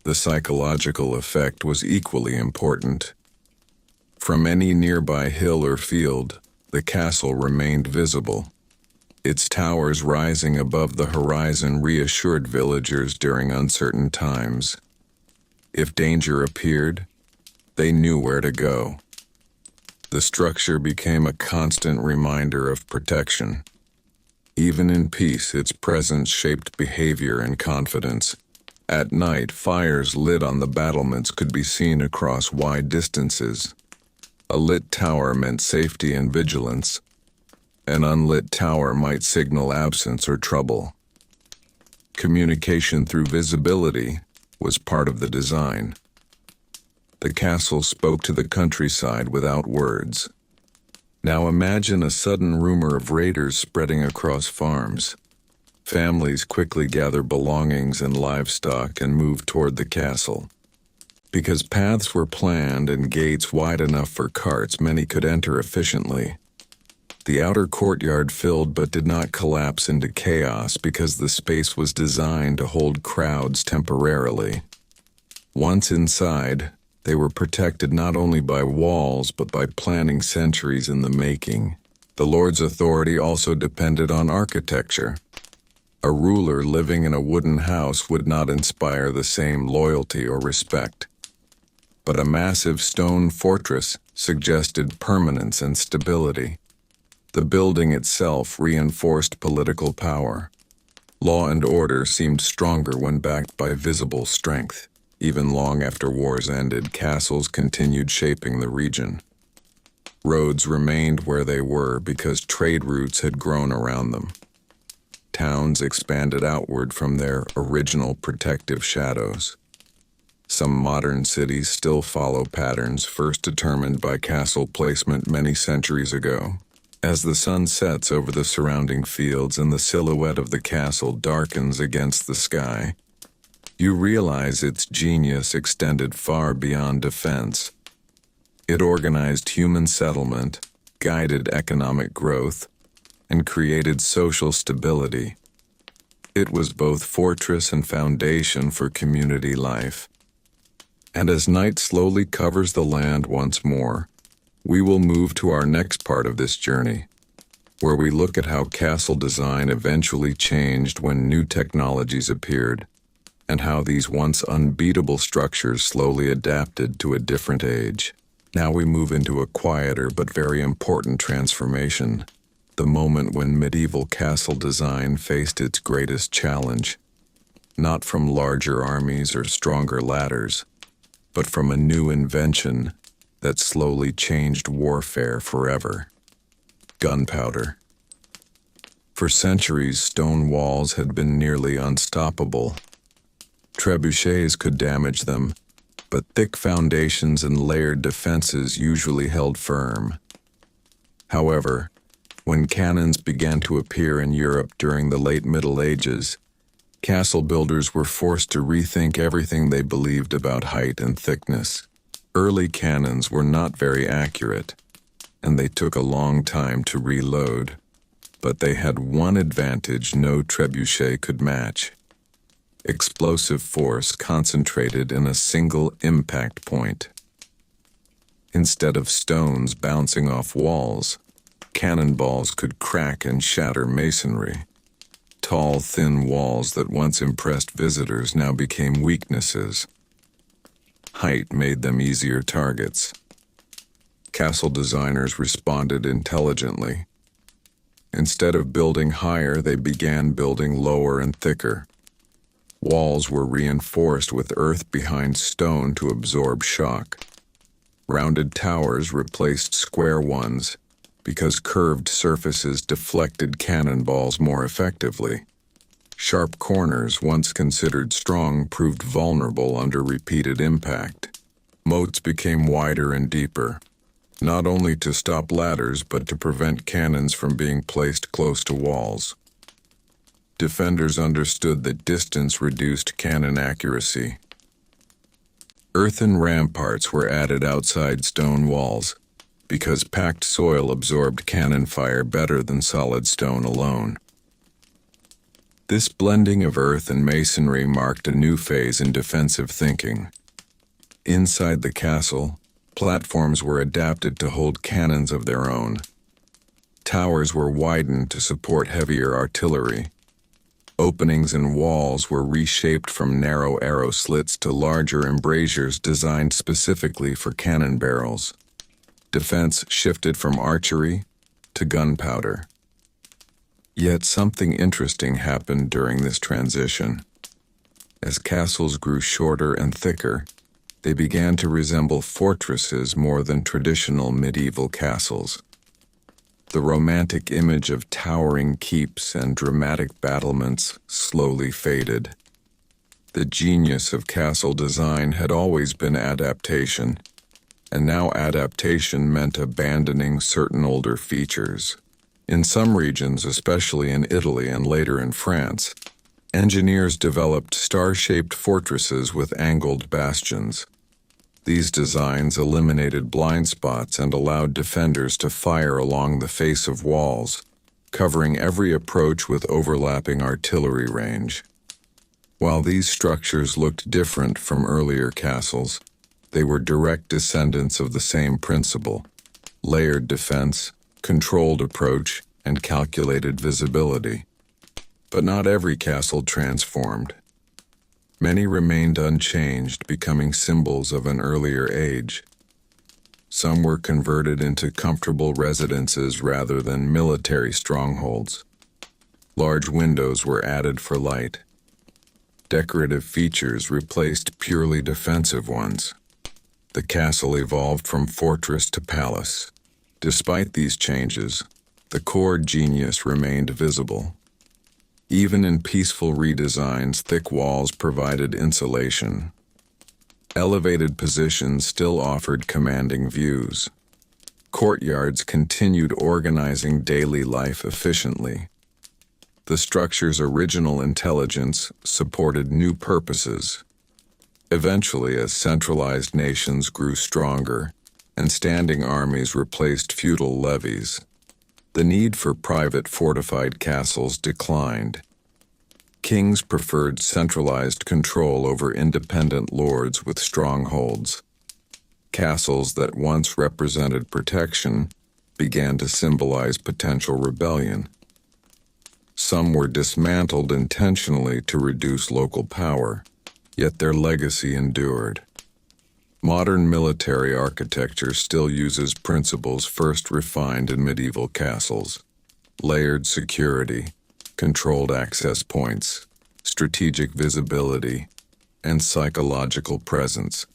The psychological effect was equally important. From any nearby hill or field, the castle remained visible. Its towers rising above the horizon reassured villagers during uncertain times. If danger appeared, they knew where to go. The structure became a constant reminder of protection. Even in peace, its presence shaped behavior and confidence. At night, fires lit on the battlements could be seen across wide distances. A lit tower meant safety and vigilance. An unlit tower might signal absence or trouble. Communication through visibility was part of the design. The castle spoke to the countryside without words. Now imagine a sudden rumor of raiders spreading across farms. Families quickly gather belongings and livestock and move toward the castle. Because paths were planned and gates wide enough for carts, many could enter efficiently. The outer courtyard filled but did not collapse into chaos because the space was designed to hold crowds temporarily. Once inside, they were protected not only by walls but by planning centuries in the making. The Lord's authority also depended on architecture. A ruler living in a wooden house would not inspire the same loyalty or respect. But a massive stone fortress suggested permanence and stability. The building itself reinforced political power. Law and order seemed stronger when backed by visible strength. Even long after wars ended, castles continued shaping the region. Roads remained where they were because trade routes had grown around them. Towns expanded outward from their original protective shadows. Some modern cities still follow patterns first determined by castle placement many centuries ago. As the sun sets over the surrounding fields and the silhouette of the castle darkens against the sky, you realize its genius extended far beyond defense. It organized human settlement, guided economic growth, and created social stability. It was both fortress and foundation for community life. And as night slowly covers the land once more, we will move to our next part of this journey, where we look at how castle design eventually changed when new technologies appeared, and how these once unbeatable structures slowly adapted to a different age. Now we move into a quieter but very important transformation, the moment when medieval castle design faced its greatest challenge, not from larger armies or stronger ladders, but from a new invention that slowly changed warfare forever: gunpowder. For centuries, stone walls had been nearly unstoppable. Trebuchets could damage them, but thick foundations and layered defenses usually held firm. However, when cannons began to appear in Europe during the late Middle Ages, castle builders were forced to rethink everything they believed about height and thickness. Early cannons were not very accurate, and they took a long time to reload, but they had one advantage no trebuchet could match: explosive force concentrated in a single impact point. Instead of stones bouncing off walls, cannonballs could crack and shatter masonry. Tall, thin walls that once impressed visitors now became weaknesses. Height made them easier targets. Castle designers responded intelligently. Instead of building higher, they began building lower and thicker. Walls were reinforced with earth behind stone to absorb shock. Rounded towers replaced square ones because curved surfaces deflected cannonballs more effectively. Sharp corners, once considered strong, proved vulnerable under repeated impact. Moats became wider and deeper, not only to stop ladders but to prevent cannons from being placed close to walls. Defenders understood that distance reduced cannon accuracy. Earthen ramparts were added outside stone walls, because packed soil absorbed cannon fire better than solid stone alone. This blending of earth and masonry marked a new phase in defensive thinking. Inside the castle, platforms were adapted to hold cannons of their own. Towers were widened to support heavier artillery. Openings in walls were reshaped from narrow arrow slits to larger embrasures designed specifically for cannon barrels. Defense shifted from archery to gunpowder. Yet something interesting happened during this transition. As castles grew shorter and thicker, they began to resemble fortresses more than traditional medieval castles. The romantic image of towering keeps and dramatic battlements slowly faded. The genius of castle design had always been adaptation, and now adaptation meant abandoning certain older features. In some regions, especially in Italy and later in France, engineers developed star-shaped fortresses with angled bastions. These designs eliminated blind spots and allowed defenders to fire along the face of walls, covering every approach with overlapping artillery range. While these structures looked different from earlier castles, they were direct descendants of the same principle: layered defense, controlled approach, and calculated visibility. But not every castle transformed. Many remained unchanged, becoming symbols of an earlier age. Some were converted into comfortable residences rather than military strongholds. Large windows were added for light. Decorative features replaced purely defensive ones. The castle evolved from fortress to palace. Despite these changes, the core genius remained visible. Even in peaceful redesigns, thick walls provided insulation. Elevated positions still offered commanding views. Courtyards continued organizing daily life efficiently. The structure's original intelligence supported new purposes. Eventually, as centralized nations grew stronger and standing armies replaced feudal levies, the need for private fortified castles declined. Kings preferred centralized control over independent lords with strongholds. Castles that once represented protection began to symbolize potential rebellion. Some were dismantled intentionally to reduce local power, yet their legacy endured. Modern military architecture still uses principles first refined in medieval castles: layered security, controlled access points, strategic visibility, and psychological presence.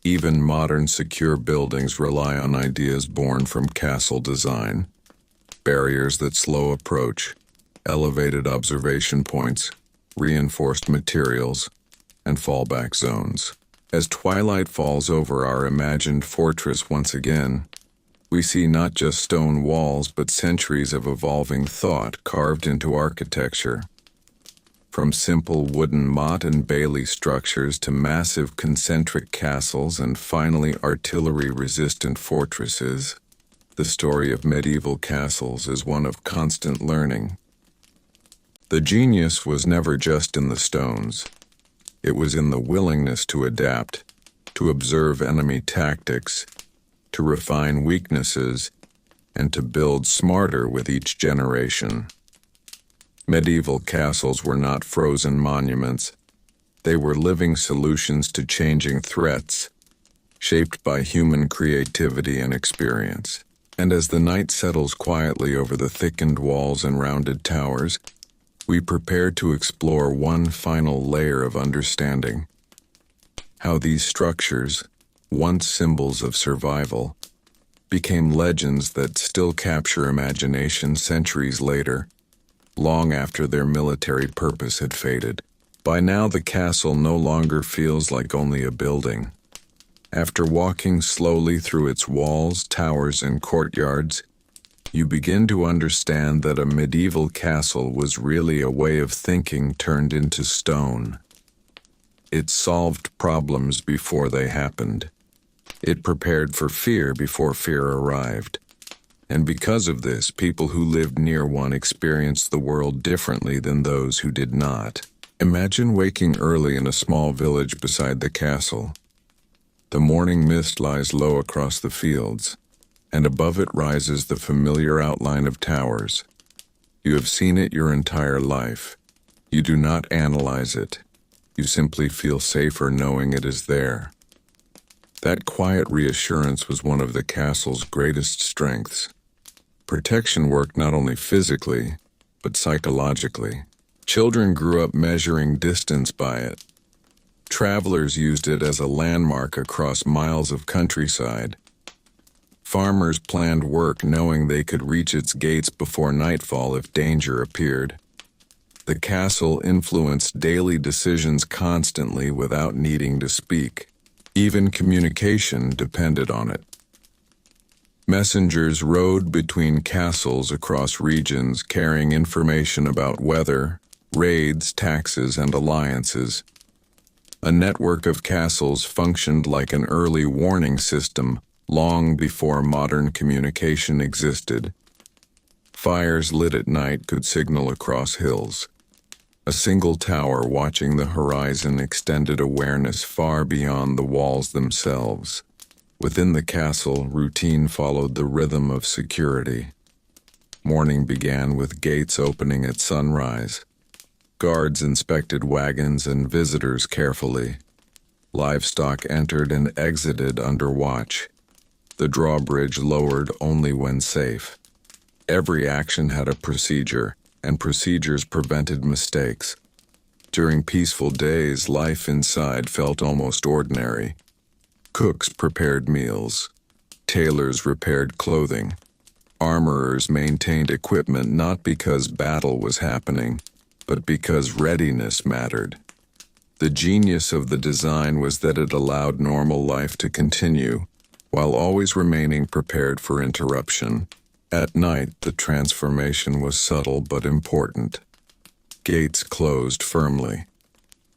Even modern secure buildings rely on ideas born from castle design: barriers that slow approach, elevated observation points, reinforced materials, and fallback zones. As twilight falls over our imagined fortress once again, we see not just stone walls but centuries of evolving thought carved into architecture. From simple wooden motte and bailey structures to massive concentric castles and finally artillery-resistant fortresses, the story of medieval castles is one of constant learning. The genius was never just in the stones. It was in the willingness to adapt, to observe enemy tactics, to refine weaknesses, and to build smarter with each generation. Medieval castles were not frozen monuments. They were living solutions to changing threats, shaped by human creativity and experience. And as the night settles quietly over the thickened walls and rounded towers, we prepare to explore one final layer of understanding: how these structures, once symbols of survival, became legends that still capture imagination centuries later, long after their military purpose had faded. By now, the castle no longer feels like only a building. After walking slowly through its walls, towers, and courtyards, you begin to understand that a medieval castle was really a way of thinking turned into stone. It solved problems before they happened. It prepared for fear before fear arrived. And because of this, people who lived near one experienced the world differently than those who did not. Imagine waking early in a small village beside the castle. The morning mist lies low across the fields, and above it rises the familiar outline of towers. You have seen it your entire life. You do not analyze it. You simply feel safer knowing it is there. That quiet reassurance was one of the castle's greatest strengths. Protection worked not only physically, but psychologically. Children grew up measuring distance by it. Travelers used it as a landmark across miles of countryside. Farmers planned work knowing they could reach its gates before nightfall if danger appeared. The castle influenced daily decisions constantly without needing to speak. Even communication depended on it. Messengers rode between castles across regions carrying information about weather, raids, taxes, and alliances. A network of castles functioned like an early warning system long before modern communication existed. Fires lit at night could signal across hills. A single tower watching the horizon extended awareness far beyond the walls themselves. Within the castle, routine followed the rhythm of security. Morning began with gates opening at sunrise. Guards inspected wagons and visitors carefully. Livestock entered and exited under watch. The drawbridge lowered only when safe. Every action had a procedure, and procedures prevented mistakes. During peaceful days, life inside felt almost ordinary. Cooks prepared meals. Tailors repaired clothing. Armorers maintained equipment not because battle was happening, but because readiness mattered. The genius of the design was that it allowed normal life to continue, while always remaining prepared for interruption. At night, the transformation was subtle but important. Gates closed firmly.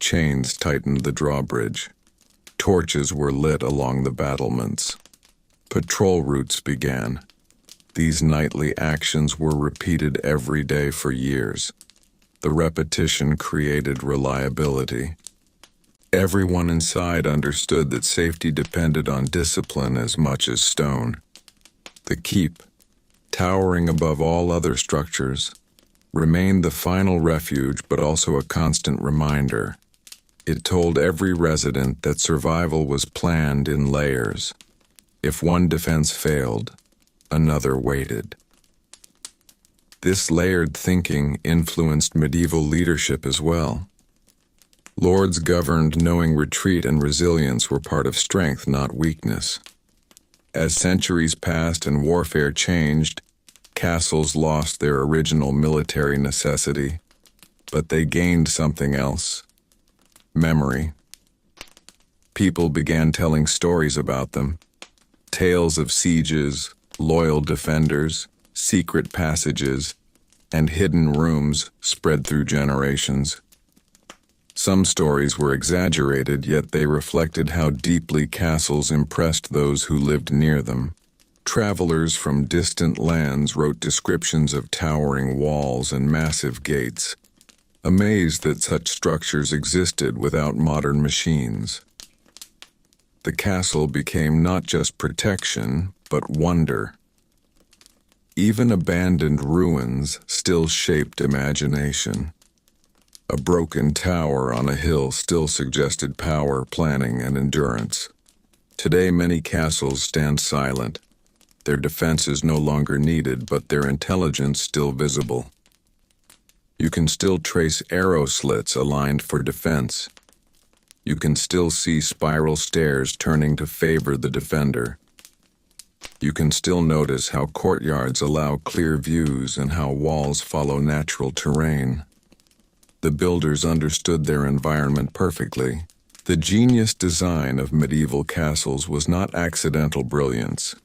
Chains tightened the drawbridge. Torches were lit along the battlements. Patrol routes began. These nightly actions were repeated every day for years. The repetition created reliability. Everyone inside understood that safety depended on discipline as much as stone. The keep, towering above all other structures, remained the final refuge but also a constant reminder. It told every resident that survival was planned in layers. If one defense failed, another waited. This layered thinking influenced medieval leadership as well. Lords governed knowing retreat and resilience were part of strength, not weakness. As centuries passed and warfare changed, castles lost their original military necessity, but they gained something else: memory. People began telling stories about them, tales of sieges, loyal defenders, secret passages, and hidden rooms spread through generations. Some stories were exaggerated, yet they reflected how deeply castles impressed those who lived near them. Travelers from distant lands wrote descriptions of towering walls and massive gates, amazed that such structures existed without modern machines. The castle became not just protection, but wonder. Even abandoned ruins still shaped imagination. A broken tower on a hill still suggested power, planning, and endurance. Today, many castles stand silent. Their defenses no longer needed, but their intelligence still visible. You can still trace arrow slits aligned for defense. You can still see spiral stairs turning to favor the defender. You can still notice how courtyards allow clear views and how walls follow natural terrain. The builders understood their environment perfectly. The genius design of medieval castles was not accidental brilliance.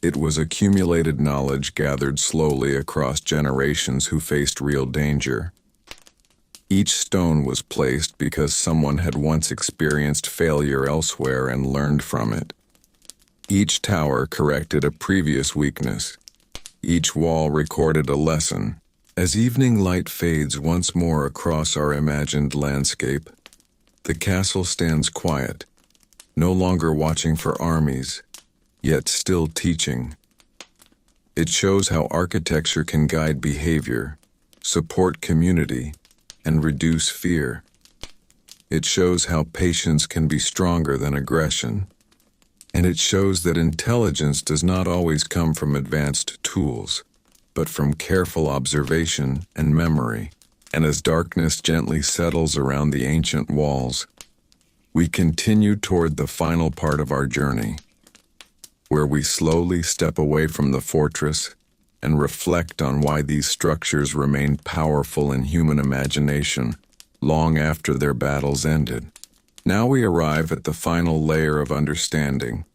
It was accumulated knowledge gathered slowly across generations who faced real danger. Each stone was placed because someone had once experienced failure elsewhere and learned from it. Each tower corrected a previous weakness. Each wall recorded a lesson. As evening light fades once more across our imagined landscape, the castle stands quiet, no longer watching for armies, yet still teaching. It shows how architecture can guide behavior, support community, and reduce fear. It shows how patience can be stronger than aggression. And it shows that intelligence does not always come from advanced tools, but from careful observation and memory. And as darkness gently settles around the ancient walls, we continue toward the final part of our journey, where we slowly step away from the fortress and reflect on why these structures remained powerful in human imagination long after their battles ended. Now we arrive at the final layer of understanding,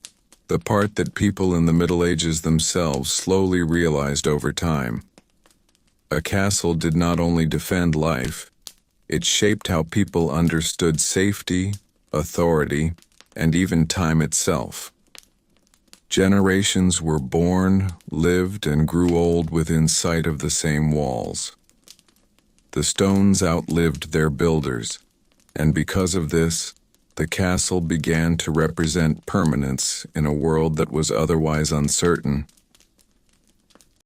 the part that people in the Middle Ages themselves slowly realized over time. A castle did not only defend life, it shaped how people understood safety, authority, and even time itself. Generations were born, lived, and grew old within sight of the same walls. The stones outlived their builders, and because of this, the castle began to represent permanence in a world that was otherwise uncertain.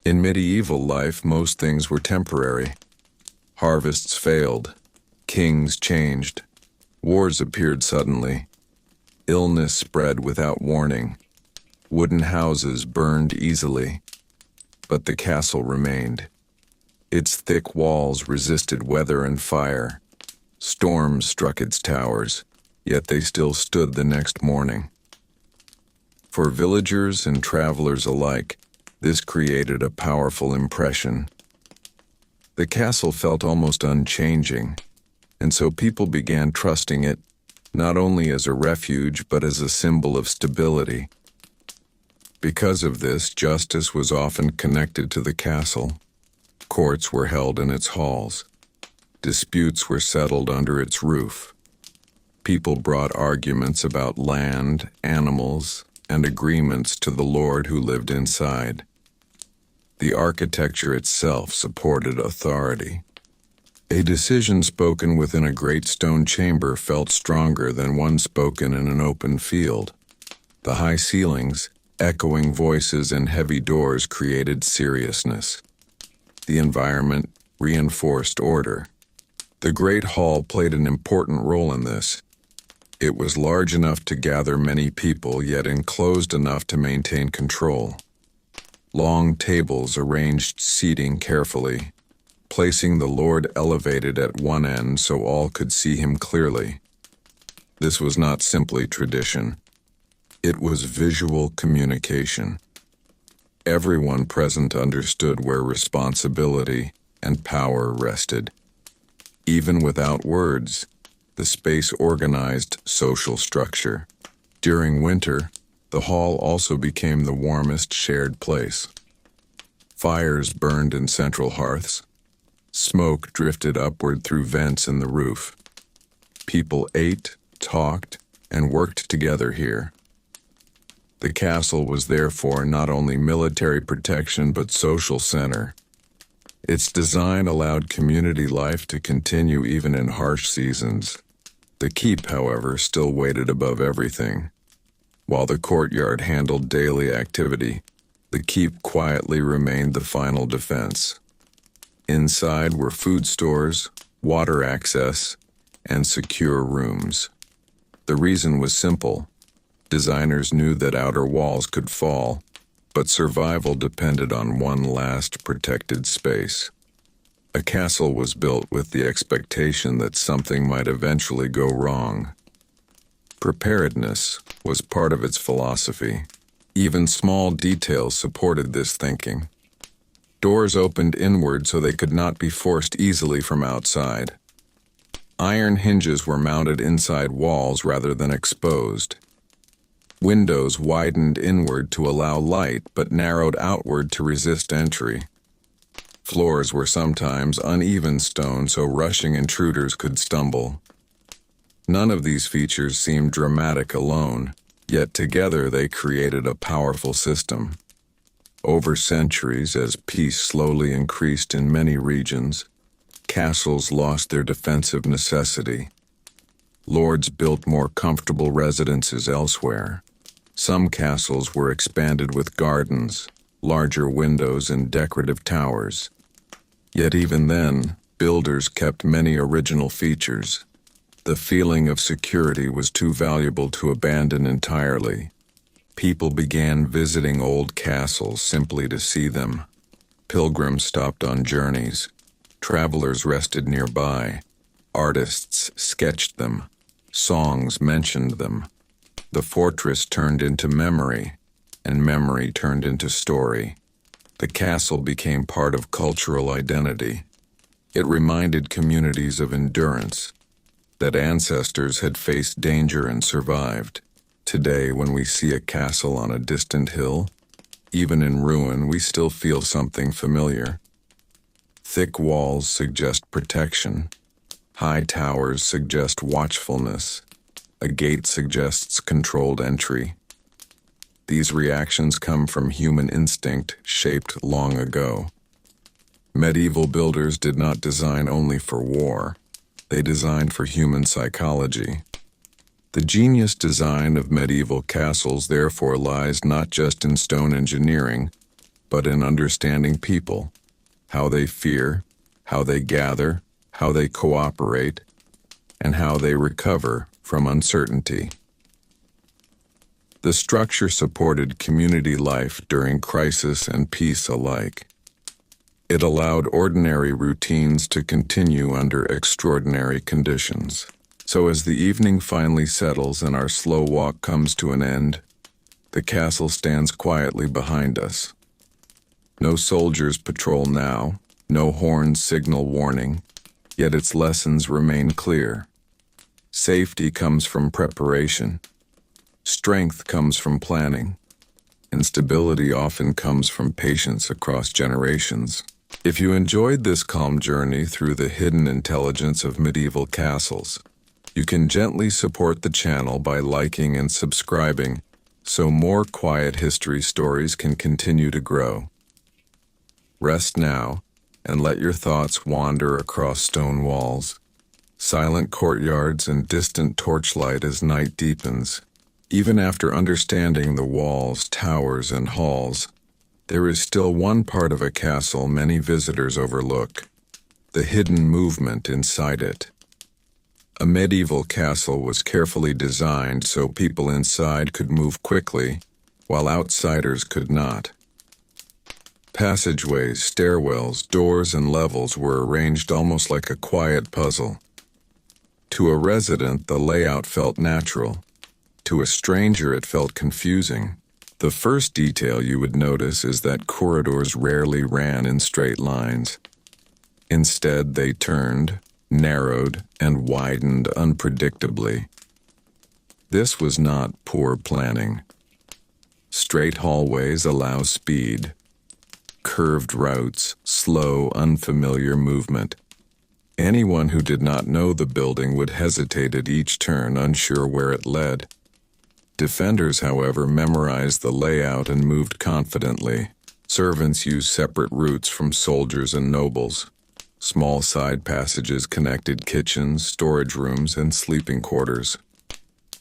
In medieval life, most things were temporary. Harvests failed, kings changed, wars appeared suddenly, illness spread without warning, wooden houses burned easily, but the castle remained. Its thick walls resisted weather and fire. Storms struck its towers, yet they still stood the next morning. For villagers and travelers alike, this created a powerful impression. The castle felt almost unchanging, and so people began trusting it, not only as a refuge but as a symbol of stability. Because of this, justice was often connected to the castle. Courts were held in its halls. Disputes were settled under its roof. People brought arguments about land, animals, and agreements to the lord who lived inside. The architecture itself supported authority. A decision spoken within a great stone chamber felt stronger than one spoken in an open field. The high ceilings, echoing voices, and heavy doors created seriousness. The environment reinforced order. The Great Hall played an important role in this. It was large enough to gather many people, yet enclosed enough to maintain control. Long tables arranged seating carefully, placing the lord elevated at one end so all could see him clearly. This was not simply tradition. It was visual communication. Everyone present understood where responsibility and power rested. Even without words, the space organized social structure. During winter, the hall also became the warmest shared place. Fires burned in central hearths. Smoke drifted upward through vents in the roof. People ate, talked, and worked together here. The castle was therefore not only military protection but social center. Its design allowed community life to continue even in harsh seasons. The keep, however, still waited above everything. While the courtyard handled daily activity, the keep quietly remained the final defense. Inside were food stores, water access, and secure rooms. The reason was simple. Designers knew that outer walls could fall, but survival depended on one last protected space. A castle was built with the expectation that something might eventually go wrong. Preparedness was part of its philosophy. Even small details supported this thinking. Doors opened inward so they could not be forced easily from outside. Iron hinges were mounted inside walls rather than exposed. Windows widened inward to allow light but narrowed outward to resist entry. Floors were sometimes uneven stone so rushing intruders could stumble. None of these features seemed dramatic alone, yet together they created a powerful system. Over centuries, as peace slowly increased in many regions, castles lost their defensive necessity. Lords built more comfortable residences elsewhere. Some castles were expanded with gardens, larger windows, and decorative towers. Yet even then, builders kept many original features. The feeling of security was too valuable to abandon entirely. People began visiting old castles simply to see them. Pilgrims stopped on journeys. Travelers rested nearby. Artists sketched them. Songs mentioned them. The fortress turned into memory, and memory turned into story. The castle became part of cultural identity. It reminded communities of endurance, that ancestors had faced danger and survived. Today, when we see a castle on a distant hill, even in ruin, we still feel something familiar. Thick walls suggest protection. High towers suggest watchfulness. A gate suggests controlled entry. These reactions come from human instinct shaped long ago. Medieval builders did not design only for war. They designed for human psychology. The genius design of medieval castles therefore lies not just in stone engineering, but in understanding people, how they fear, how they gather, how they cooperate, and how they recover from uncertainty. The structure supported community life during crisis and peace alike. It allowed ordinary routines to continue under extraordinary conditions. So as the evening finally settles and our slow walk comes to an end, the castle stands quietly behind us. No soldiers patrol now, no horns signal warning, yet its lessons remain clear. Safety comes from preparation. Strength comes from planning. And stability often comes from patience across generations. If you enjoyed this calm journey through the hidden intelligence of medieval castles, you can gently support the channel by liking and subscribing so more quiet history stories can continue to grow. Rest now and let your thoughts wander across stone walls, silent courtyards, and distant torchlight as night deepens. Even after understanding the walls, towers, and halls, there is still one part of a castle many visitors overlook: the hidden movement inside it. A medieval castle was carefully designed so people inside could move quickly, while outsiders could not. Passageways, stairwells, doors, and levels were arranged almost like a quiet puzzle. To a resident, the layout felt natural. To a stranger, it felt confusing. The first detail you would notice is that corridors rarely ran in straight lines. Instead, they turned, narrowed, and widened unpredictably. This was not poor planning. Straight hallways allow speed. Curved routes, slow, unfamiliar movement. Anyone who did not know the building would hesitate at each turn, unsure where it led. Defenders, however, memorized the layout and moved confidently. Servants used separate routes from soldiers and nobles. Small side passages connected kitchens, storage rooms, and sleeping quarters.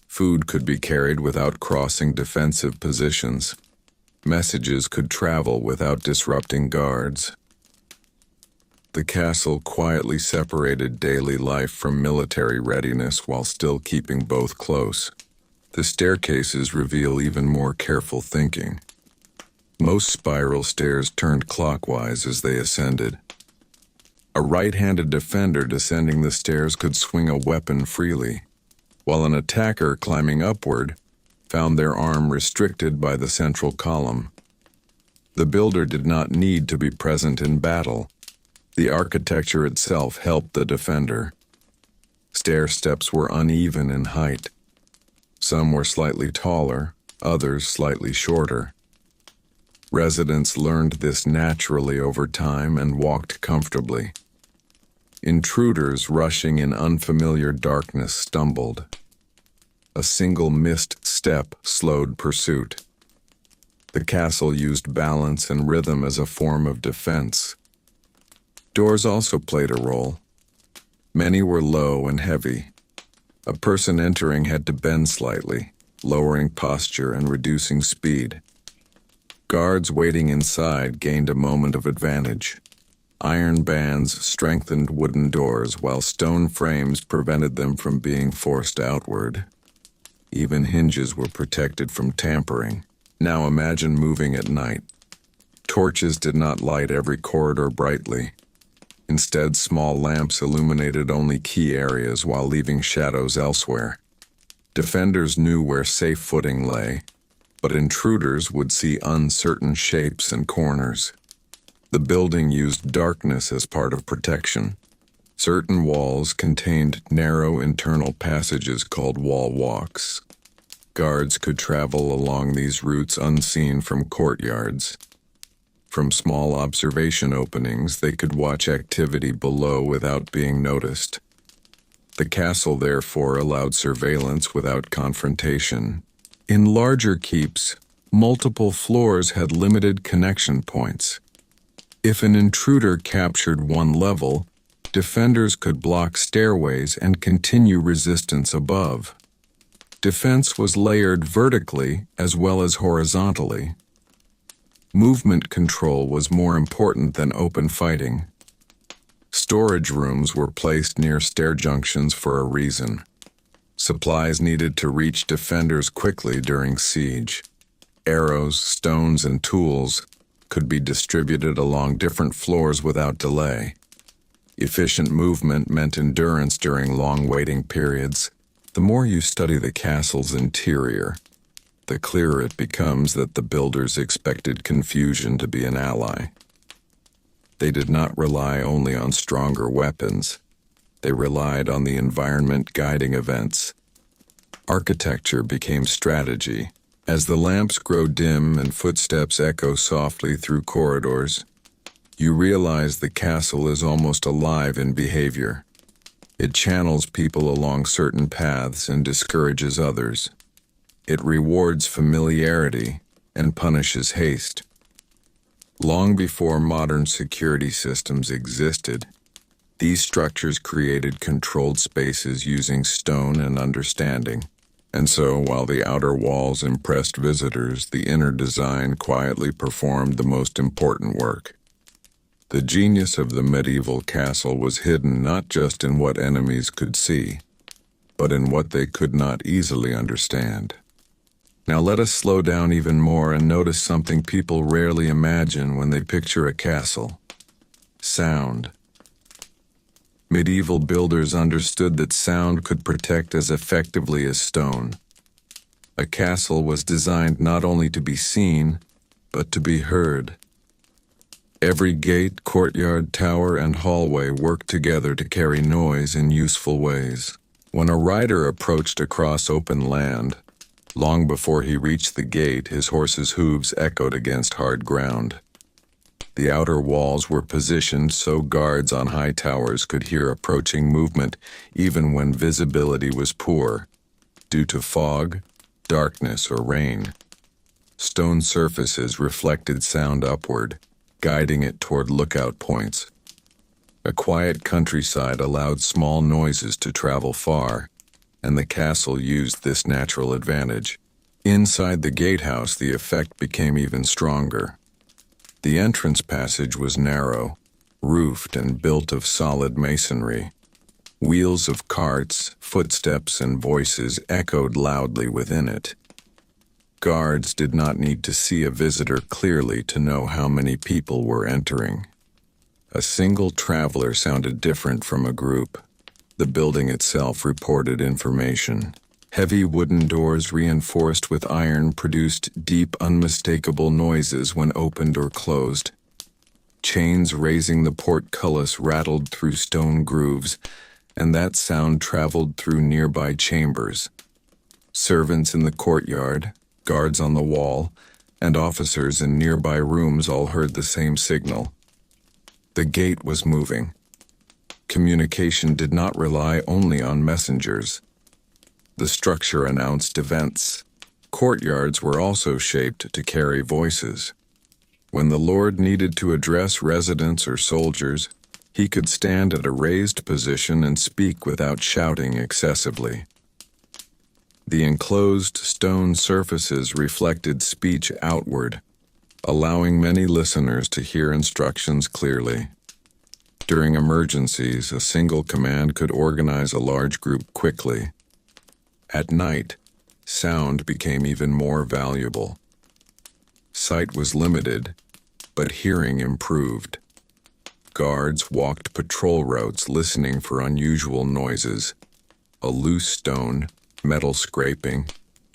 Food could be carried without crossing defensive positions. Messages could travel without disrupting guards. The castle quietly separated daily life from military readiness while still keeping both close. The staircases reveal even more careful thinking. Most spiral stairs turned clockwise as they ascended. A right-handed defender descending the stairs could swing a weapon freely, while an attacker climbing upward found their arm restricted by the central column. The builder did not need to be present in battle. The architecture itself helped the defender. Stair steps were uneven in height. Some were slightly taller, others slightly shorter. Residents learned this naturally over time and walked comfortably. Intruders rushing in unfamiliar darkness stumbled. A single missed step slowed pursuit. The castle used balance and rhythm as a form of defense. Doors also played a role. Many were low and heavy. A person entering had to bend slightly, lowering posture and reducing speed. Guards waiting inside gained a moment of advantage. Iron bands strengthened wooden doors, while stone frames prevented them from being forced outward. Even hinges were protected from tampering. Now imagine moving at night. Torches did not light every corridor brightly. Instead, small lamps illuminated only key areas while leaving shadows elsewhere. Defenders knew where safe footing lay, but intruders would see uncertain shapes and corners. The building used darkness as part of protection. Certain walls contained narrow internal passages called wall walks. Guards could travel along these routes unseen from courtyards. From small observation openings, they could watch activity below without being noticed. The castle therefore allowed surveillance without confrontation. In larger keeps, multiple floors had limited connection points. If an intruder captured one level, defenders could block stairways and continue resistance above. Defense was layered vertically as well as horizontally. Movement control was more important than open fighting. Storage rooms were placed near stair junctions for a reason. Supplies needed to reach defenders quickly during siege. Arrows, stones, and tools could be distributed along different floors without delay. Efficient movement meant endurance during long waiting periods. The more you study the castle's interior, the clearer it becomes that the builders expected confusion to be an ally. They did not rely only on stronger weapons. They relied on the environment guiding events. Architecture became strategy. As the lamps grow dim and footsteps echo softly through corridors, you realize the castle is almost alive in behavior. It channels people along certain paths and discourages others. It rewards familiarity and punishes haste. Long before modern security systems existed, these structures created controlled spaces using stone and understanding. And so, while the outer walls impressed visitors, the inner design quietly performed the most important work. The genius of the medieval castle was hidden not just in what enemies could see, but in what they could not easily understand. Now let us slow down even more and notice something people rarely imagine when they picture a castle: sound. Medieval builders understood that sound could protect as effectively as stone. A castle was designed not only to be seen, but to be heard. Every gate, courtyard, tower, and hallway worked together to carry noise in useful ways. When a rider approached across open land, long before he reached the gate, his horse's hooves echoed against hard ground. The outer walls were positioned so guards on high towers could hear approaching movement even when visibility was poor, due to fog, darkness, or rain. Stone surfaces reflected sound upward, guiding it toward lookout points. A quiet countryside allowed small noises to travel far, and the castle used this natural advantage. Inside the gatehouse, the effect became even stronger. The entrance passage was narrow, roofed and built of solid masonry. Wheels of carts, footsteps, and voices echoed loudly within it. Guards did not need to see a visitor clearly to know how many people were entering. A single traveler sounded different from a group. The building itself reported information. Heavy wooden doors reinforced with iron produced deep, unmistakable noises when opened or closed. Chains raising the portcullis rattled through stone grooves, and that sound traveled through nearby chambers. Servants in the courtyard, guards on the wall, and officers in nearby rooms all heard the same signal. The gate was moving. Communication did not rely only on messengers. The structure announced events. Courtyards were also shaped to carry voices. When the lord needed to address residents or soldiers, he could stand at a raised position and speak without shouting excessively. The enclosed stone surfaces reflected speech outward, allowing many listeners to hear instructions clearly. During emergencies, a single command could organize a large group quickly. At night, sound became even more valuable. Sight was limited, but hearing improved. Guards walked patrol routes listening for unusual noises: a loose stone, metal scraping,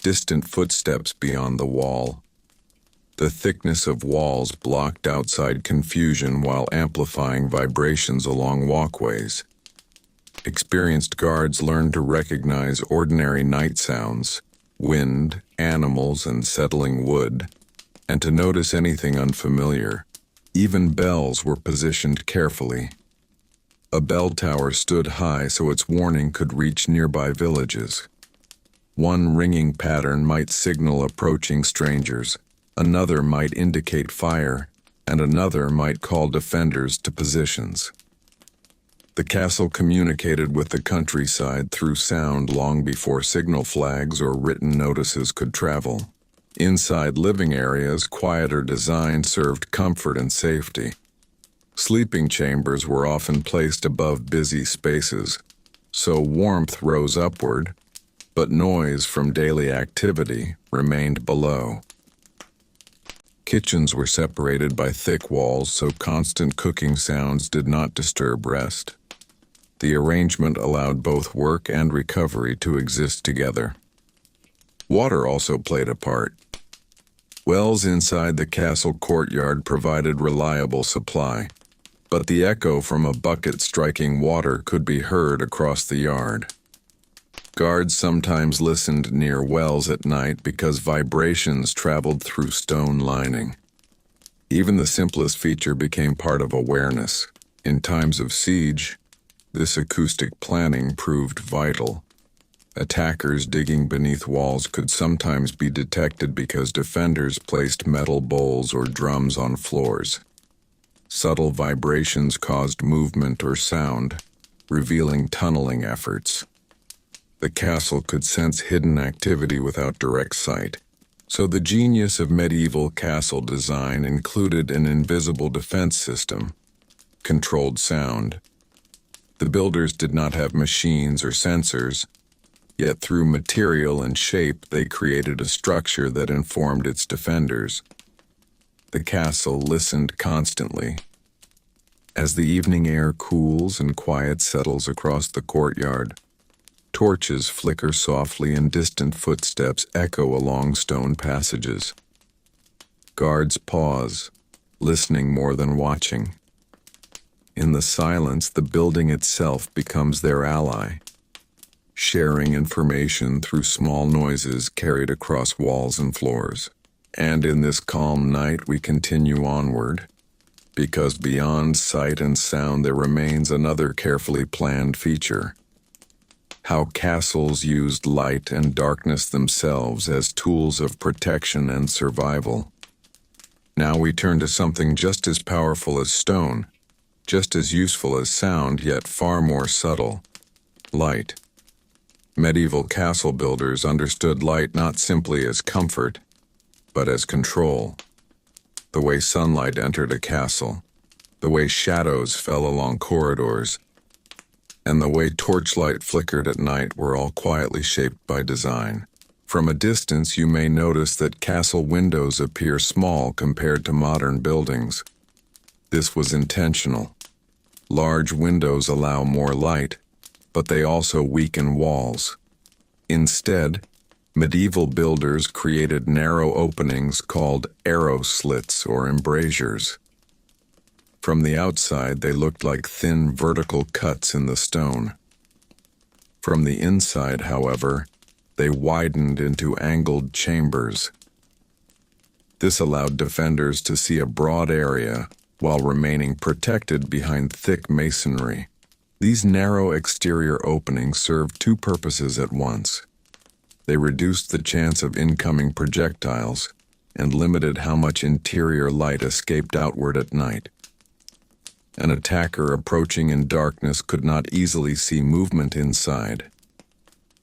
distant footsteps beyond the wall. The thickness of walls blocked outside confusion while amplifying vibrations along walkways. Experienced guards learned to recognize ordinary night sounds, wind, animals, and settling wood, and to notice anything unfamiliar. Even bells were positioned carefully. A bell tower stood high so its warning could reach nearby villages. One ringing pattern might signal approaching strangers, another might indicate fire, and another might call defenders to positions. The castle communicated with the countryside through sound long before signal flags or written notices could travel. Inside living areas, quieter design served comfort and safety. Sleeping chambers were often placed above busy spaces, so warmth rose upward, but noise from daily activity remained below. Kitchens were separated by thick walls so constant cooking sounds did not disturb rest. The arrangement allowed both work and recovery to exist together. Water also played a part. Wells inside the castle courtyard provided reliable supply, but the echo from a bucket striking water could be heard across the yard. Guards sometimes listened near wells at night because vibrations traveled through stone lining. Even the simplest feature became part of awareness. In times of siege, this acoustic planning proved vital. Attackers digging beneath walls could sometimes be detected because defenders placed metal bowls or drums on floors. Subtle vibrations caused movement or sound, revealing tunneling efforts. The castle could sense hidden activity without direct sight, so the genius of medieval castle design included an invisible defense system, controlled sound. The builders did not have machines or sensors, yet through material and shape they created a structure that informed its defenders. The castle listened constantly. As the evening air cools and quiet settles across the courtyard, torches flicker softly and distant footsteps echo along stone passages. Guards pause, listening more than watching. In the silence, the building itself becomes their ally, sharing information through small noises carried across walls and floors. And in this calm night we continue onward, because beyond sight and sound there remains another carefully planned feature: how castles used light and darkness themselves as tools of protection and survival. Now we turn to something just as powerful as stone, just as useful as sound, yet far more subtle: light. Medieval castle builders understood light not simply as comfort, but as control. The way sunlight entered a castle, the way shadows fell along corridors, and the way torchlight flickered at night were all quietly shaped by design. From a distance you may notice that castle windows appear small compared to modern buildings. This was intentional. Large windows allow more light, but they also weaken walls. Instead, medieval builders created narrow openings called arrow slits or embrasures. From the outside, they looked like thin vertical cuts in the stone. From the inside, however, they widened into angled chambers. This allowed defenders to see a broad area while remaining protected behind thick masonry. These narrow exterior openings served two purposes at once. They reduced the chance of incoming projectiles and limited how much interior light escaped outward at night. An attacker approaching in darkness could not easily see movement inside.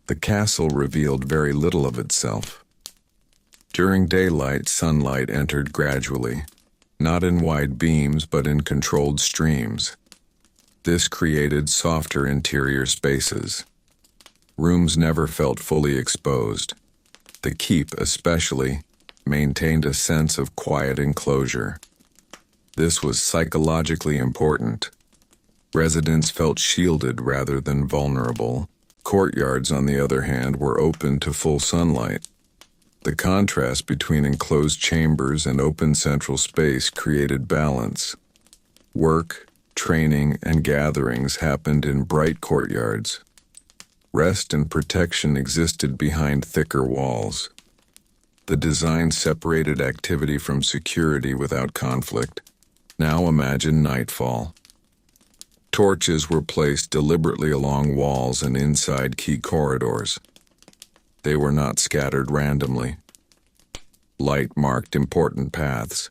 The castle revealed very little of itself. During daylight, sunlight entered gradually, not in wide beams but in controlled streams. This created softer interior spaces. Rooms never felt fully exposed. The keep, especially, maintained a sense of quiet enclosure. This was psychologically important. Residents felt shielded rather than vulnerable. Courtyards, on the other hand, were open to full sunlight. The contrast between enclosed chambers and open central space created balance. Work, training, and gatherings happened in bright courtyards. Rest and protection existed behind thicker walls. The design separated activity from security without conflict. Now imagine nightfall. Torches were placed deliberately along walls and inside key corridors. They were not scattered randomly. Light marked important paths,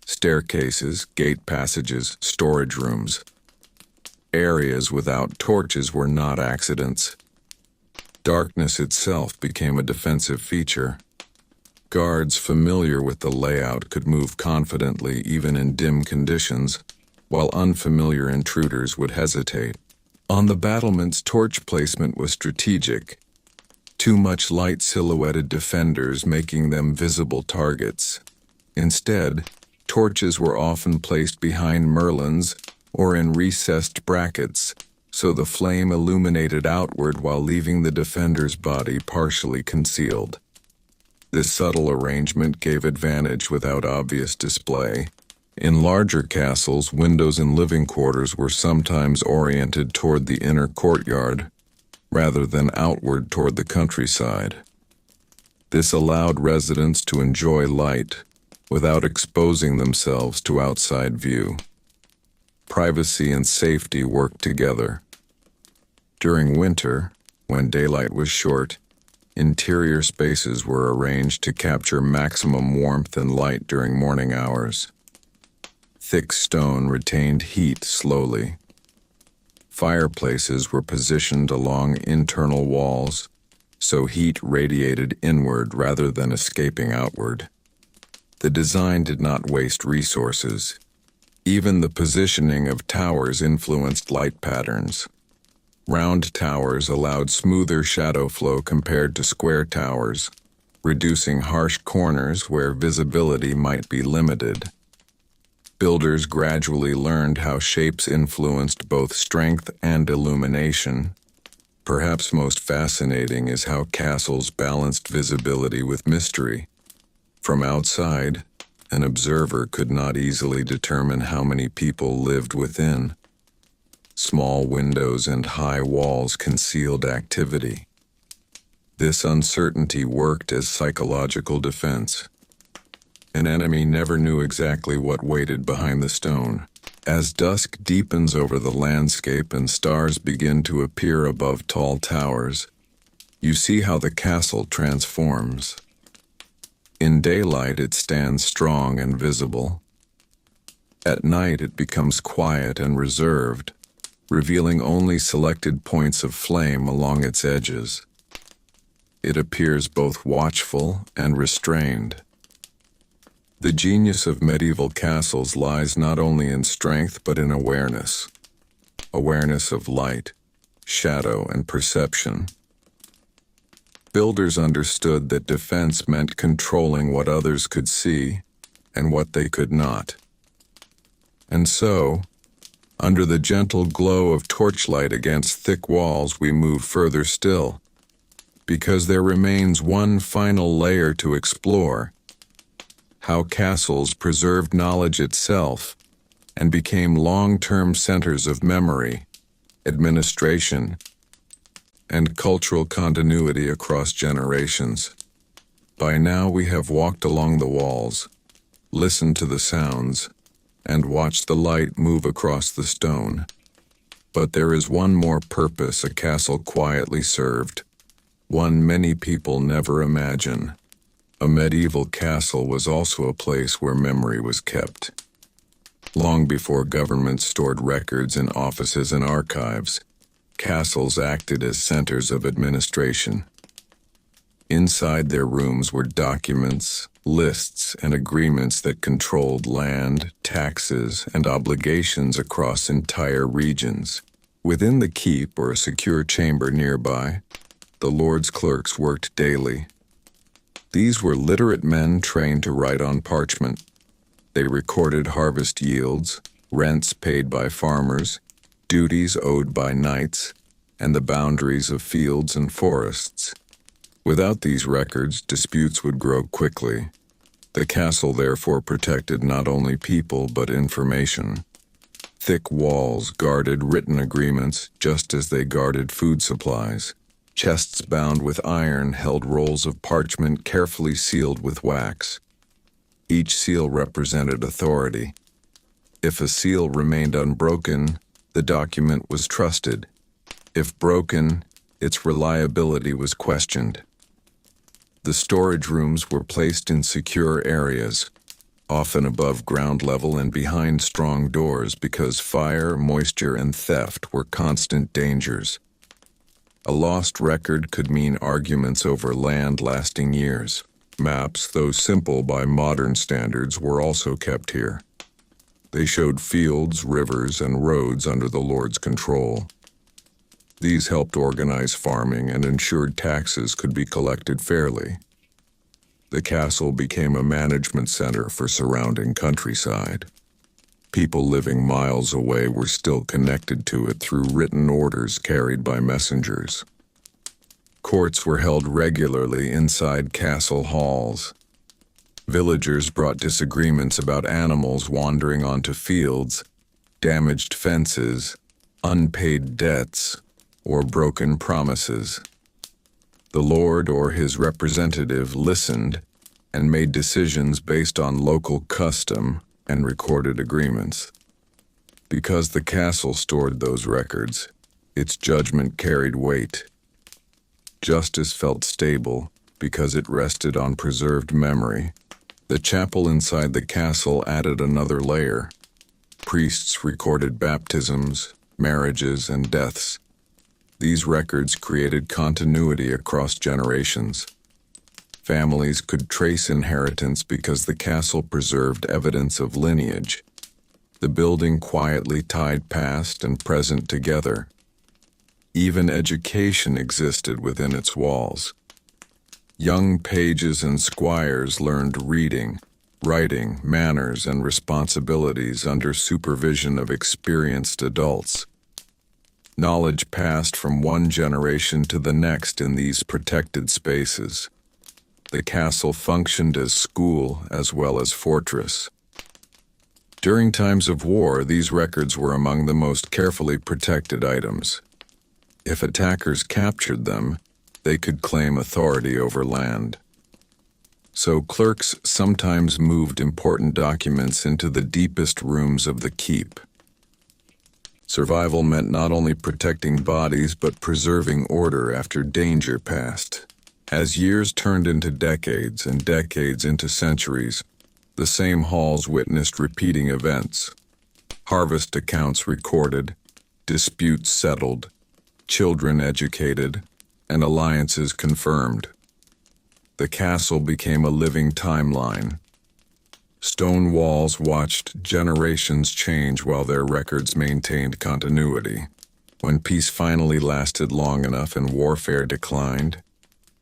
staircases, gate passages, storage rooms. Areas without torches were not accidents. Darkness itself became a defensive feature. Guards familiar with the layout could move confidently even in dim conditions, while unfamiliar intruders would hesitate. On the battlements, torch placement was strategic. Too much light silhouetted defenders, making them visible targets. Instead, torches were often placed behind merlons or in recessed brackets, so the flame illuminated outward while leaving the defender's body partially concealed. This subtle arrangement gave advantage without obvious display. In larger castles, windows in living quarters were sometimes oriented toward the inner courtyard, rather than outward toward the countryside. This allowed residents to enjoy light without exposing themselves to outside view. Privacy and safety worked together. During winter, when daylight was short, interior spaces were arranged to capture maximum warmth and light during morning hours. Thick stone retained heat slowly. Fireplaces were positioned along internal walls, so heat radiated inward rather than escaping outward. The design did not waste resources. Even the positioning of towers influenced light patterns. Round towers allowed smoother shadow flow compared to square towers, reducing harsh corners where visibility might be limited. Builders gradually learned how shapes influenced both strength and illumination. Perhaps most fascinating is how castles balanced visibility with mystery. From outside, an observer could not easily determine how many people lived within. Small windows and high walls concealed activity. This uncertainty worked as psychological defense. An enemy never knew exactly what waited behind the stone. As dusk deepens over the landscape and stars begin to appear above tall towers, you see how the castle transforms. In daylight, it stands strong and visible. At night, it becomes quiet and reserved, revealing only selected points of flame along its edges. It appears both watchful and restrained. The genius of medieval castles lies not only in strength but in awareness. Awareness of light, shadow, and perception. Builders understood that defense meant controlling what others could see and what they could not. And so, under the gentle glow of torchlight against thick walls, we move further still, because there remains one final layer to explore: how castles preserved knowledge itself and became long-term centers of memory, administration, and cultural continuity across generations. By now we have walked along the walls, listened to the sounds, and watched the light move across the stone. But there is one more purpose a castle quietly served, one many people never imagine. A medieval castle was also a place where memory was kept. Long before governments stored records in offices and archives, castles acted as centers of administration. Inside their rooms were documents, lists, and agreements that controlled land, taxes, and obligations across entire regions. Within the keep or a secure chamber nearby, the lord's clerks worked daily. These were literate men trained to write on parchment. They recorded harvest yields, rents paid by farmers, duties owed by knights, and the boundaries of fields and forests. Without these records, disputes would grow quickly. The castle therefore protected not only people but information. Thick walls guarded written agreements just as they guarded food supplies. Chests bound with iron held rolls of parchment carefully sealed with wax. Each seal represented authority. If a seal remained unbroken, the document was trusted. If broken, its reliability was questioned. The storage rooms were placed in secure areas, often above ground level and behind strong doors because fire, moisture, and theft were constant dangers. A lost record could mean arguments over land lasting years. Maps, though simple by modern standards, were also kept here. They showed fields, rivers, and roads under the Lord's control. These helped organize farming and ensured taxes could be collected fairly. The castle became a management center for surrounding countryside. People living miles away were still connected to it through written orders carried by messengers. Courts were held regularly inside castle halls. Villagers brought disagreements about animals wandering onto fields, damaged fences, unpaid debts, or broken promises. The lord or his representative listened and made decisions based on local custom and recorded agreements. Because the castle stored those records, its judgment carried weight. Justice felt stable because it rested on preserved memory. The chapel inside the castle added another layer. Priests recorded baptisms, marriages, and deaths. These records created continuity across generations. Families could trace inheritance because the castle preserved evidence of lineage. The building quietly tied past and present together. Even education existed within its walls. Young pages and squires learned reading, writing, manners, and responsibilities under supervision of experienced adults. Knowledge passed from one generation to the next in these protected spaces. The castle functioned as school as well as fortress. During times of war, these records were among the most carefully protected items. If attackers captured them, they could claim authority over land. So clerks sometimes moved important documents into the deepest rooms of the keep. Survival meant not only protecting bodies but preserving order after danger passed. As years turned into decades and decades into centuries, the same halls witnessed repeating events. Harvest accounts recorded, disputes settled, children educated, and alliances confirmed. The castle became a living timeline. Stone walls watched generations change while their records maintained continuity. When peace finally lasted long enough and warfare declined,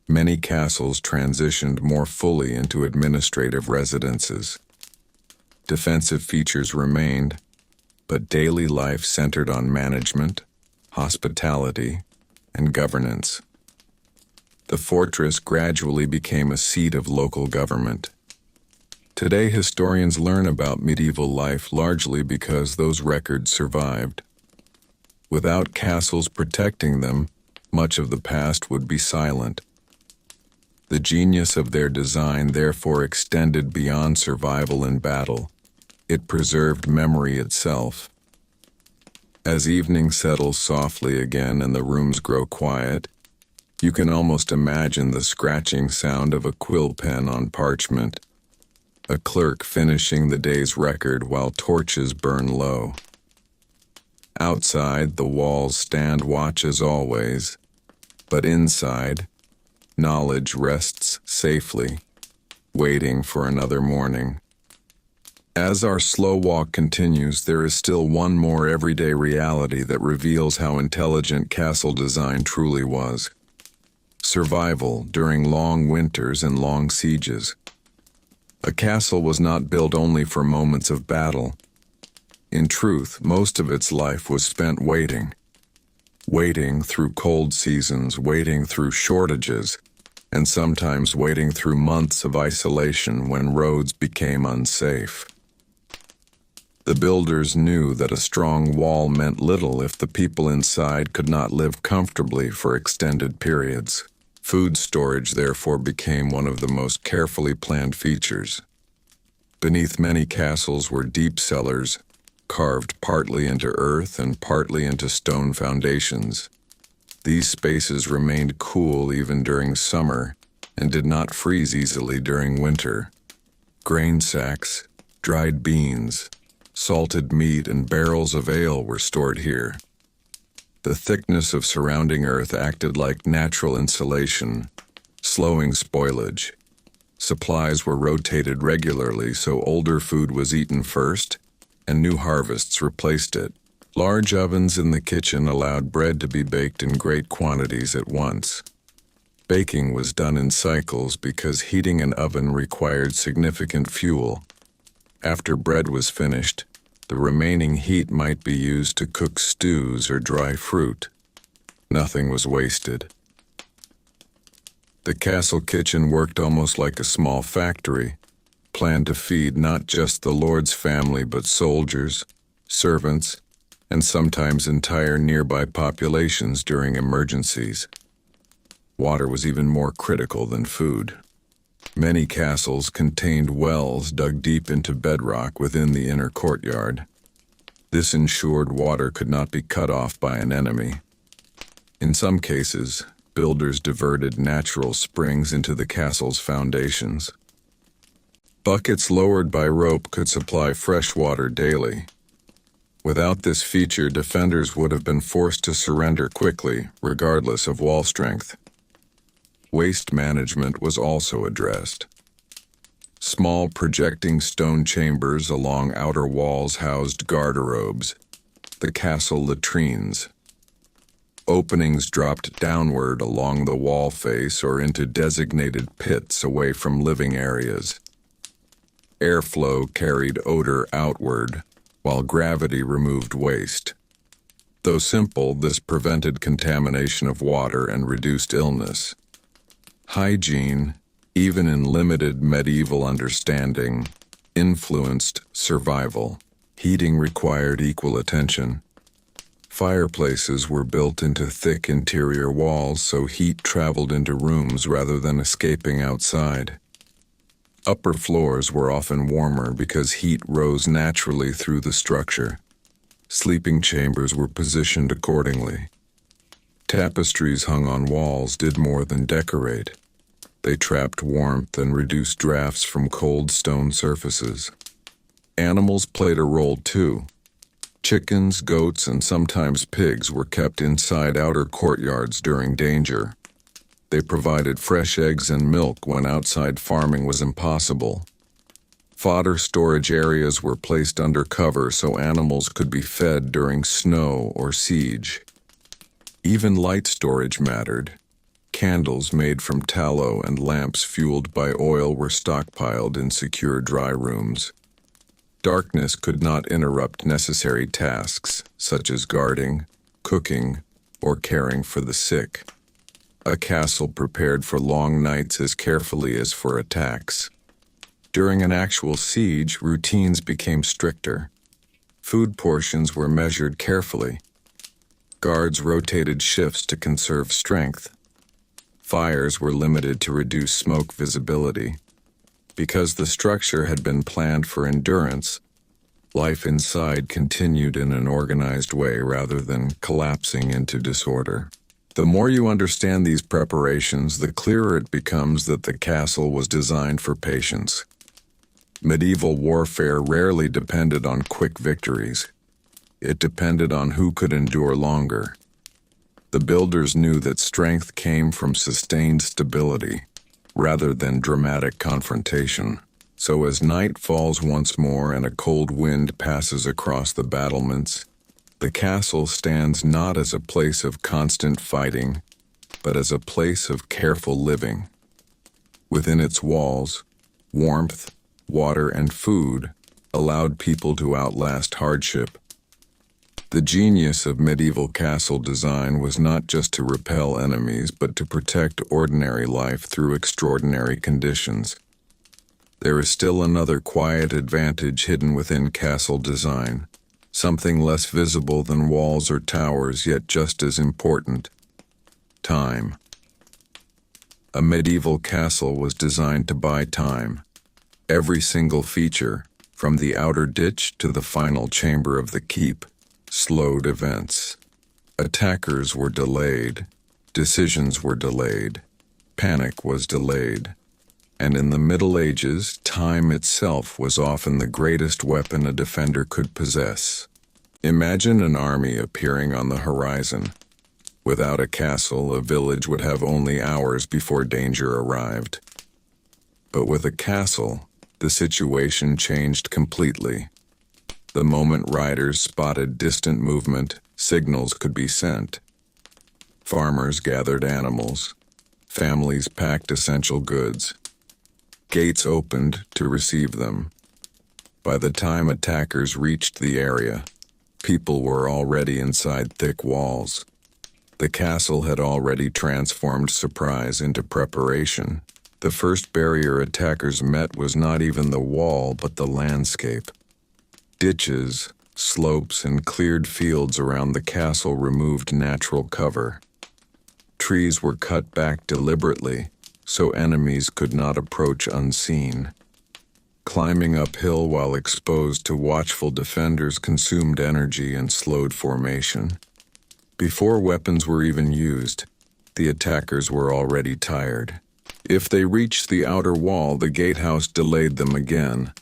many castles transitioned more fully into administrative residences. Defensive features remained, but daily life centered on management, hospitality, and governance. The fortress gradually became a seat of local government. Today, historians learn about medieval life largely because those records survived. Without castles protecting them, much of the past would be silent. The genius of their design therefore extended beyond survival in battle. It preserved memory itself. As evening settles softly again and the rooms grow quiet, you can almost imagine the scratching sound of a quill pen on parchment, a clerk finishing the day's record while torches burn low. Outside, the walls stand watch as always, but inside, knowledge rests safely, waiting for another morning. As our slow walk continues, there is still one more everyday reality that reveals how intelligent castle design truly was. Survival during long winters and long sieges. A castle was not built only for moments of battle. In truth, most of its life was spent waiting. Waiting through cold seasons, waiting through shortages, and sometimes waiting through months of isolation when roads became unsafe. The builders knew that a strong wall meant little if the people inside could not live comfortably for extended periods. Food storage therefore became one of the most carefully planned features. Beneath many castles were deep cellars, carved partly into earth and partly into stone foundations. These spaces remained cool even during summer and did not freeze easily during winter. Grain sacks, dried beans, salted meat, and barrels of ale were stored here. The thickness of surrounding earth acted like natural insulation, slowing spoilage. Supplies were rotated regularly, so older food was eaten first, and new harvests replaced it. Large ovens in the kitchen allowed bread to be baked in great quantities at once. Baking was done in cycles because heating an oven required significant fuel. After bread was finished, the remaining heat might be used to cook stews or dry fruit. Nothing was wasted. The castle kitchen worked almost like a small factory, planned to feed not just the lord's family but soldiers, servants, and sometimes entire nearby populations during emergencies. Water was even more critical than food. Many castles contained wells dug deep into bedrock within the inner courtyard. This ensured water could not be cut off by an enemy. In some cases, builders diverted natural springs into the castle's foundations. Buckets lowered by rope could supply fresh water daily. Without this feature, defenders would have been forced to surrender quickly, regardless of wall strength. Waste management was also addressed. Small projecting stone chambers along outer walls housed garderobes, the castle latrines. Openings dropped downward along the wall face or into designated pits away from living areas. Airflow carried odor outward, while gravity removed waste. Though simple, this prevented contamination of water and reduced illness. Hygiene, even in limited medieval understanding, influenced survival. Heating required equal attention. Fireplaces were built into thick interior walls so heat traveled into rooms rather than escaping outside. Upper floors were often warmer because heat rose naturally through the structure. Sleeping chambers were positioned accordingly. Tapestries hung on walls did more than decorate. They trapped warmth and reduced drafts from cold stone surfaces. Animals played a role too. Chickens, goats, and sometimes pigs were kept inside outer courtyards during danger. They provided fresh eggs and milk when outside farming was impossible. Fodder storage areas were placed under cover so animals could be fed during snow or siege. Even light storage mattered. Candles made from tallow and lamps fueled by oil were stockpiled in secure dry rooms. Darkness could not interrupt necessary tasks, such as guarding, cooking, or caring for the sick. A castle prepared for long nights as carefully as for attacks. During an actual siege, routines became stricter. Food portions were measured carefully. Guards rotated shifts to conserve strength. Fires were limited to reduce smoke visibility. Because the structure had been planned for endurance, life inside continued in an organized way rather than collapsing into disorder. The more you understand these preparations, the clearer it becomes that the castle was designed for patience. Medieval warfare rarely depended on quick victories. It depended on who could endure longer. The builders knew that strength came from sustained stability, rather than dramatic confrontation. So as night falls once more and a cold wind passes across the battlements, the castle stands not as a place of constant fighting, but as a place of careful living. Within its walls, warmth, water, and food allowed people to outlast hardship. The genius of medieval castle design was not just to repel enemies, but to protect ordinary life through extraordinary conditions. There is still another quiet advantage hidden within castle design, something less visible than walls or towers, yet just as important: time. A medieval castle was designed to buy time. Every single feature, from the outer ditch to the final chamber of the keep, slowed events. Attackers were delayed, decisions were delayed, panic was delayed. And in the Middle Ages, time itself was often the greatest weapon a defender could possess. Imagine an army appearing on the horizon. Without a castle, a village would have only hours before danger arrived. But with a castle, the situation changed completely. The moment riders spotted distant movement, signals could be sent. Farmers gathered animals. Families packed essential goods. Gates opened to receive them. By the time attackers reached the area, people were already inside thick walls. The castle had already transformed surprise into preparation. The first barrier attackers met was not even the wall, but the landscape. Ditches, slopes, and cleared fields around the castle removed natural cover. Trees were cut back deliberately, so enemies could not approach unseen. Climbing uphill while exposed to watchful defenders consumed energy and slowed formation. Before weapons were even used, the attackers were already tired. If they reached the outer wall, the gatehouse delayed them again.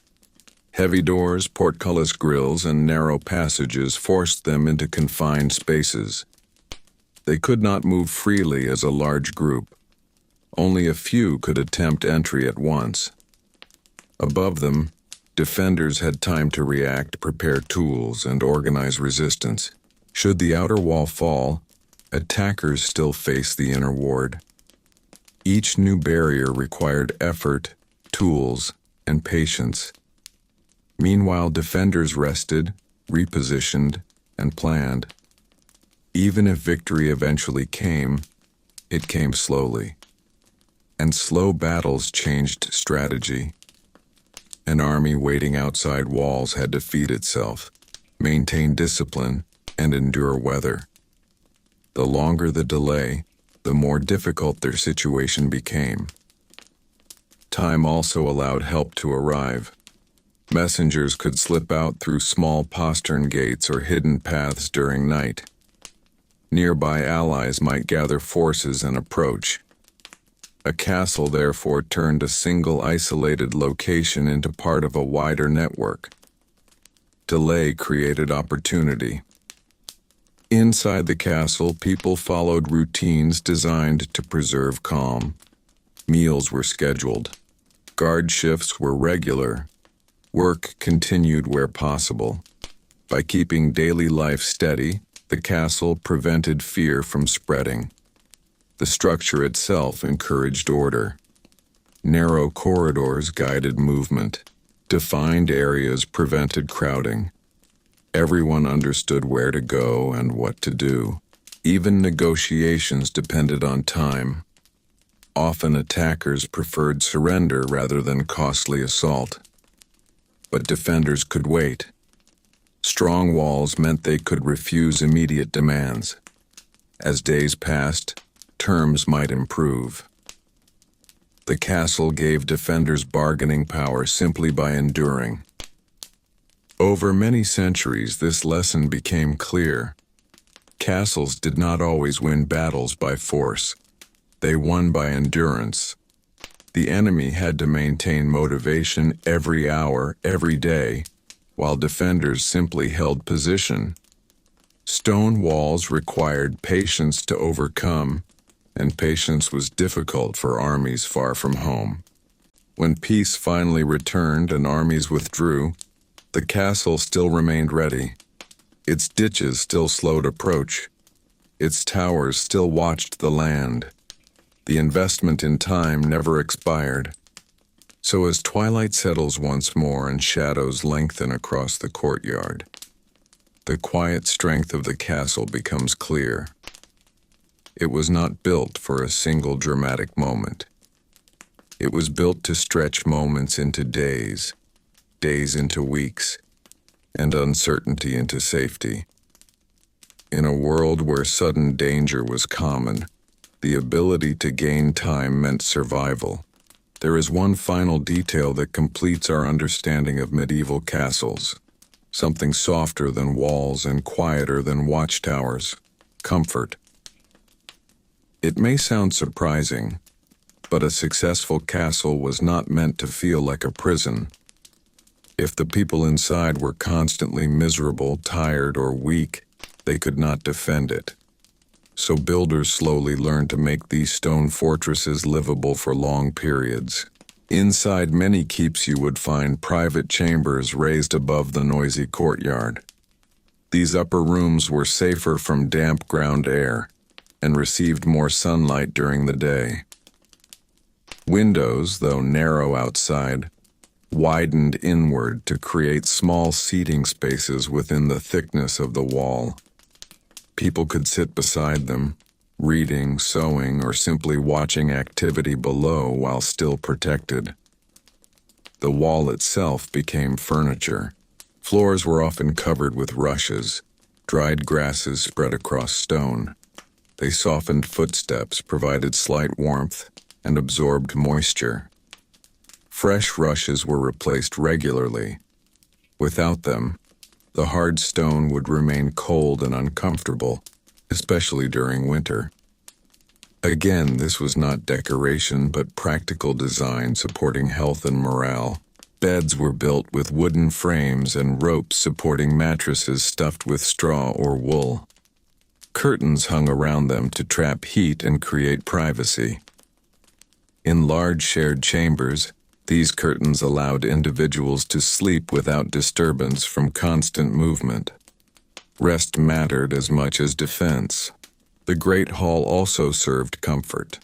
Heavy doors, portcullis grills, and narrow passages forced them into confined spaces. They could not move freely as a large group. Only a few could attempt entry at once. Above them, defenders had time to react, prepare tools, and organize resistance. Should the outer wall fall, attackers still faced the inner ward. Each new barrier required effort, tools, and patience. Meanwhile, defenders rested, repositioned, and planned. Even if victory eventually came, it came slowly. And slow battles changed strategy. An army waiting outside walls had to feed itself, maintain discipline, and endure weather. The longer the delay, the more difficult their situation became. Time also allowed help to arrive. Messengers could slip out through small postern gates or hidden paths during night. Nearby allies might gather forces and approach. A castle therefore turned a single isolated location into part of a wider network. Delay created opportunity. Inside the castle, people followed routines designed to preserve calm. Meals were scheduled. Guard shifts were regular. Work continued where possible. By keeping daily life steady, the castle prevented fear from spreading. The structure itself encouraged order. Narrow corridors guided movement. Defined areas prevented crowding. Everyone understood where to go and what to do. Even negotiations depended on time. Often attackers preferred surrender rather than costly assault. But defenders could wait. Strong walls meant they could refuse immediate demands. As days passed, terms might improve. The castle gave defenders bargaining power simply by enduring. Over many centuries, this lesson became clear. Castles did not always win battles by force. They won by endurance. The enemy had to maintain motivation every hour, every day, while defenders simply held position. Stone walls required patience to overcome, and patience was difficult for armies far from home. When peace finally returned and armies withdrew, the castle still remained ready. Its ditches still slowed approach. Its towers still watched the land. The investment in time never expired. So as twilight settles once more and shadows lengthen across the courtyard, the quiet strength of the castle becomes clear. It was not built for a single dramatic moment. It was built to stretch moments into days, days into weeks, and uncertainty into safety. In a world where sudden danger was common, the ability to gain time meant survival. There is one final detail that completes our understanding of medieval castles. Something softer than walls and quieter than watchtowers. Comfort. It may sound surprising, but a successful castle was not meant to feel like a prison. If the people inside were constantly miserable, tired, or weak, they could not defend it. So builders slowly learned to make these stone fortresses livable for long periods. Inside many keeps you would find private chambers raised above the noisy courtyard. These upper rooms were safer from damp ground air and received more sunlight during the day. Windows, though narrow outside, widened inward to create small seating spaces within the thickness of the wall. People could sit beside them, reading, sewing, or simply watching activity below while still protected. The wall itself became furniture. Floors were often covered with rushes, dried grasses spread across stone. They softened footsteps, provided slight warmth, and absorbed moisture. Fresh rushes were replaced regularly. Without them, the hard stone would remain cold and uncomfortable, especially during winter. Again, this was not decoration but practical design supporting health and morale. Beds were built with wooden frames and ropes supporting mattresses stuffed with straw or wool. Curtains hung around them to trap heat and create privacy. In large shared chambers, these curtains allowed individuals to sleep without disturbance from constant movement. Rest mattered as much as defense. The Great Hall also served comfort.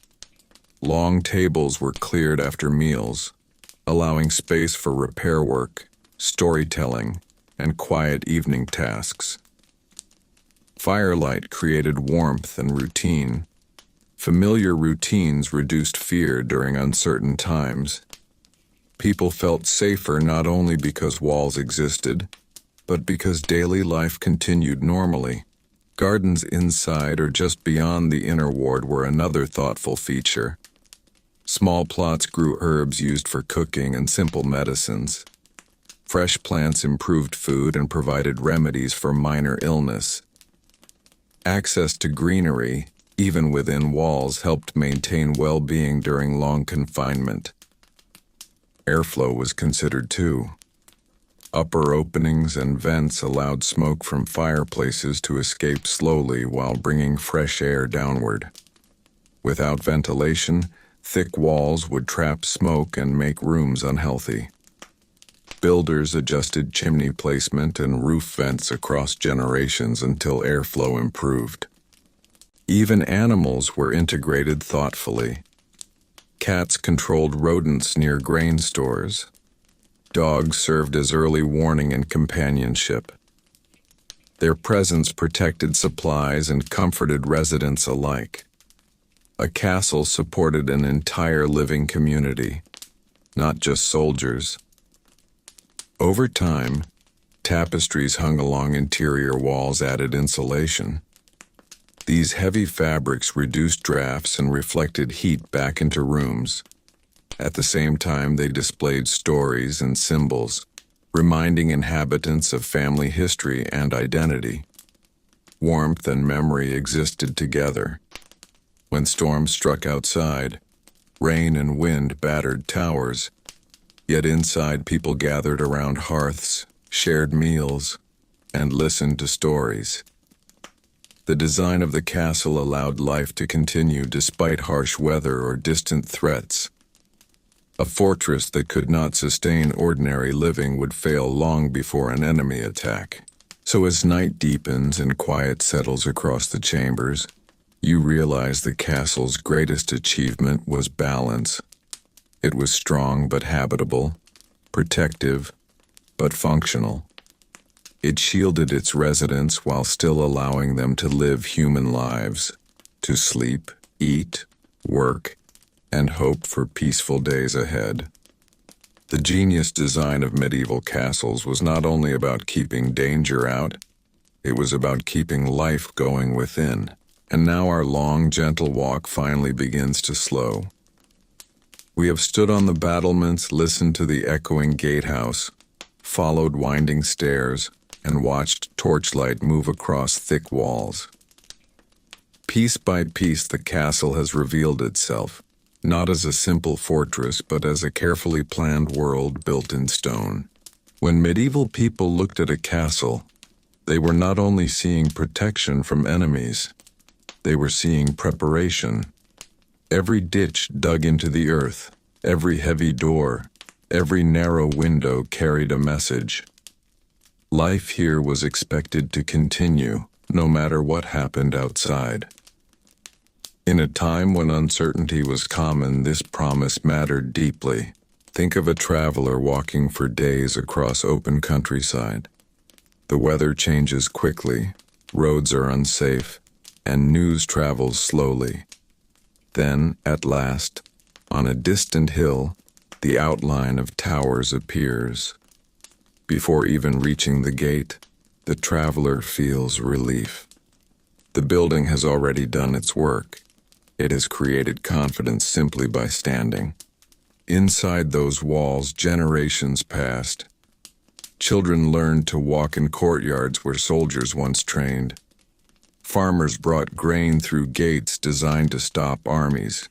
Long tables were cleared after meals, allowing space for repair work, storytelling, and quiet evening tasks. Firelight created warmth and routine. Familiar routines reduced fear during uncertain times. People felt safer not only because walls existed, but because daily life continued normally. Gardens inside or just beyond the inner ward were another thoughtful feature. Small plots grew herbs used for cooking and simple medicines. Fresh plants improved food and provided remedies for minor illness. Access to greenery, even within walls, helped maintain well-being during long confinement. Airflow was considered too. Upper openings and vents allowed smoke from fireplaces to escape slowly while bringing fresh air downward. Without ventilation, thick walls would trap smoke and make rooms unhealthy. Builders adjusted chimney placement and roof vents across generations until airflow improved. Even animals were integrated thoughtfully. Cats controlled rodents near grain stores. Dogs served as early warning and companionship. Their presence protected supplies and comforted residents alike. A castle supported an entire living community, not just soldiers. Over time, tapestries hung along interior walls added insulation. These heavy fabrics reduced drafts and reflected heat back into rooms. At the same time, they displayed stories and symbols, reminding inhabitants of family history and identity. Warmth and memory existed together. When storms struck outside, rain and wind battered towers, yet inside people gathered around hearths, shared meals, and listened to stories. The design of the castle allowed life to continue despite harsh weather or distant threats. A fortress that could not sustain ordinary living would fail long before an enemy attack. So as night deepens and quiet settles across the chambers, you realize the castle's greatest achievement was balance. It was strong but habitable, protective but functional. It shielded its residents while still allowing them to live human lives, to sleep, eat, work, and hope for peaceful days ahead. The genius design of medieval castles was not only about keeping danger out, it was about keeping life going within. And now our long, gentle walk finally begins to slow. We have stood on the battlements, listened to the echoing gatehouse, followed winding stairs, and watched torchlight move across thick walls. Piece by piece, the castle has revealed itself, not as a simple fortress, but as a carefully planned world built in stone. When medieval people looked at a castle, they were not only seeing protection from enemies, they were seeing preparation. Every ditch dug into the earth, every heavy door, every narrow window carried a message. Life here was expected to continue, no matter what happened outside. In a time when uncertainty was common, this promise mattered deeply. Think of a traveler walking for days across open countryside. The weather changes quickly, roads are unsafe, and news travels slowly. Then, at last, on a distant hill, the outline of towers appears. Before even reaching the gate, the traveler feels relief. The building has already done its work. It has created confidence simply by standing. Inside those walls, generations passed. Children learned to walk in courtyards where soldiers once trained. Farmers brought grain through gates designed to stop armies.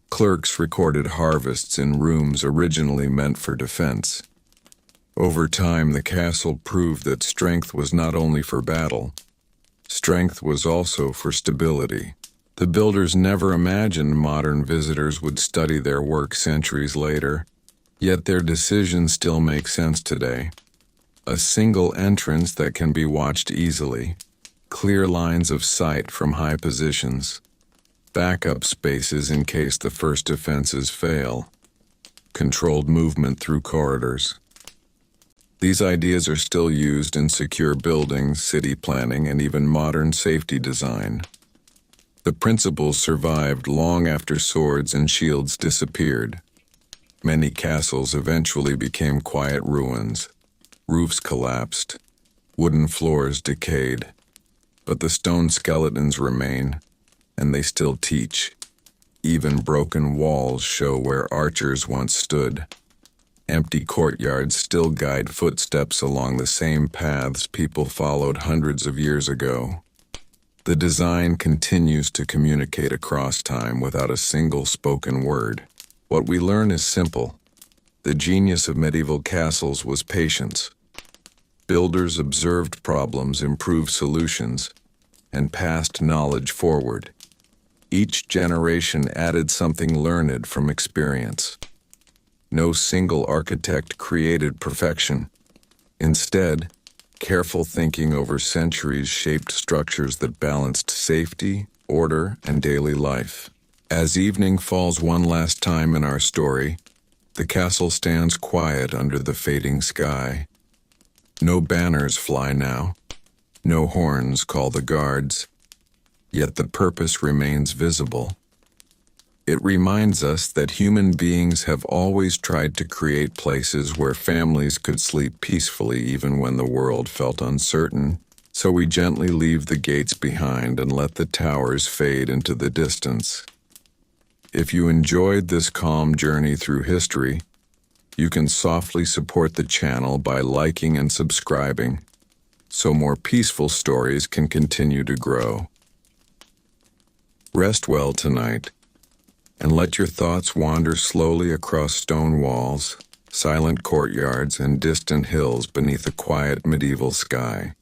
Clerks recorded harvests in rooms originally meant for defense. Over time, the castle proved that strength was not only for battle, strength was also for stability. The builders never imagined modern visitors would study their work centuries later, yet their decisions still make sense today. A single entrance that can be watched easily, clear lines of sight from high positions, backup spaces in case the first defenses fail, controlled movement through corridors. These ideas are still used in secure buildings, city planning, and even modern safety design. The principles survived long after swords and shields disappeared. Many castles eventually became quiet ruins. Roofs collapsed, wooden floors decayed, but the stone skeletons remain, and they still teach. Even broken walls show where archers once stood. Empty courtyards still guide footsteps along the same paths people followed hundreds of years ago. The design continues to communicate across time without a single spoken word. What we learn is simple. The genius of medieval castles was patience. Builders observed problems, improved solutions, and passed knowledge forward. Each generation added something learned from experience. No single architect created perfection. Instead, careful thinking over centuries shaped structures that balanced safety, order, and daily life. As evening falls one last time in our story, the castle stands quiet under the fading sky. No banners fly now, no horns call the guards, yet the purpose remains visible. It reminds us that human beings have always tried to create places where families could sleep peacefully even when the world felt uncertain, so we gently leave the gates behind and let the towers fade into the distance. If you enjoyed this calm journey through history, you can softly support the channel by liking and subscribing, so more peaceful stories can continue to grow. Rest well tonight, and let your thoughts wander slowly across stone walls, silent courtyards, and distant hills beneath a quiet medieval sky.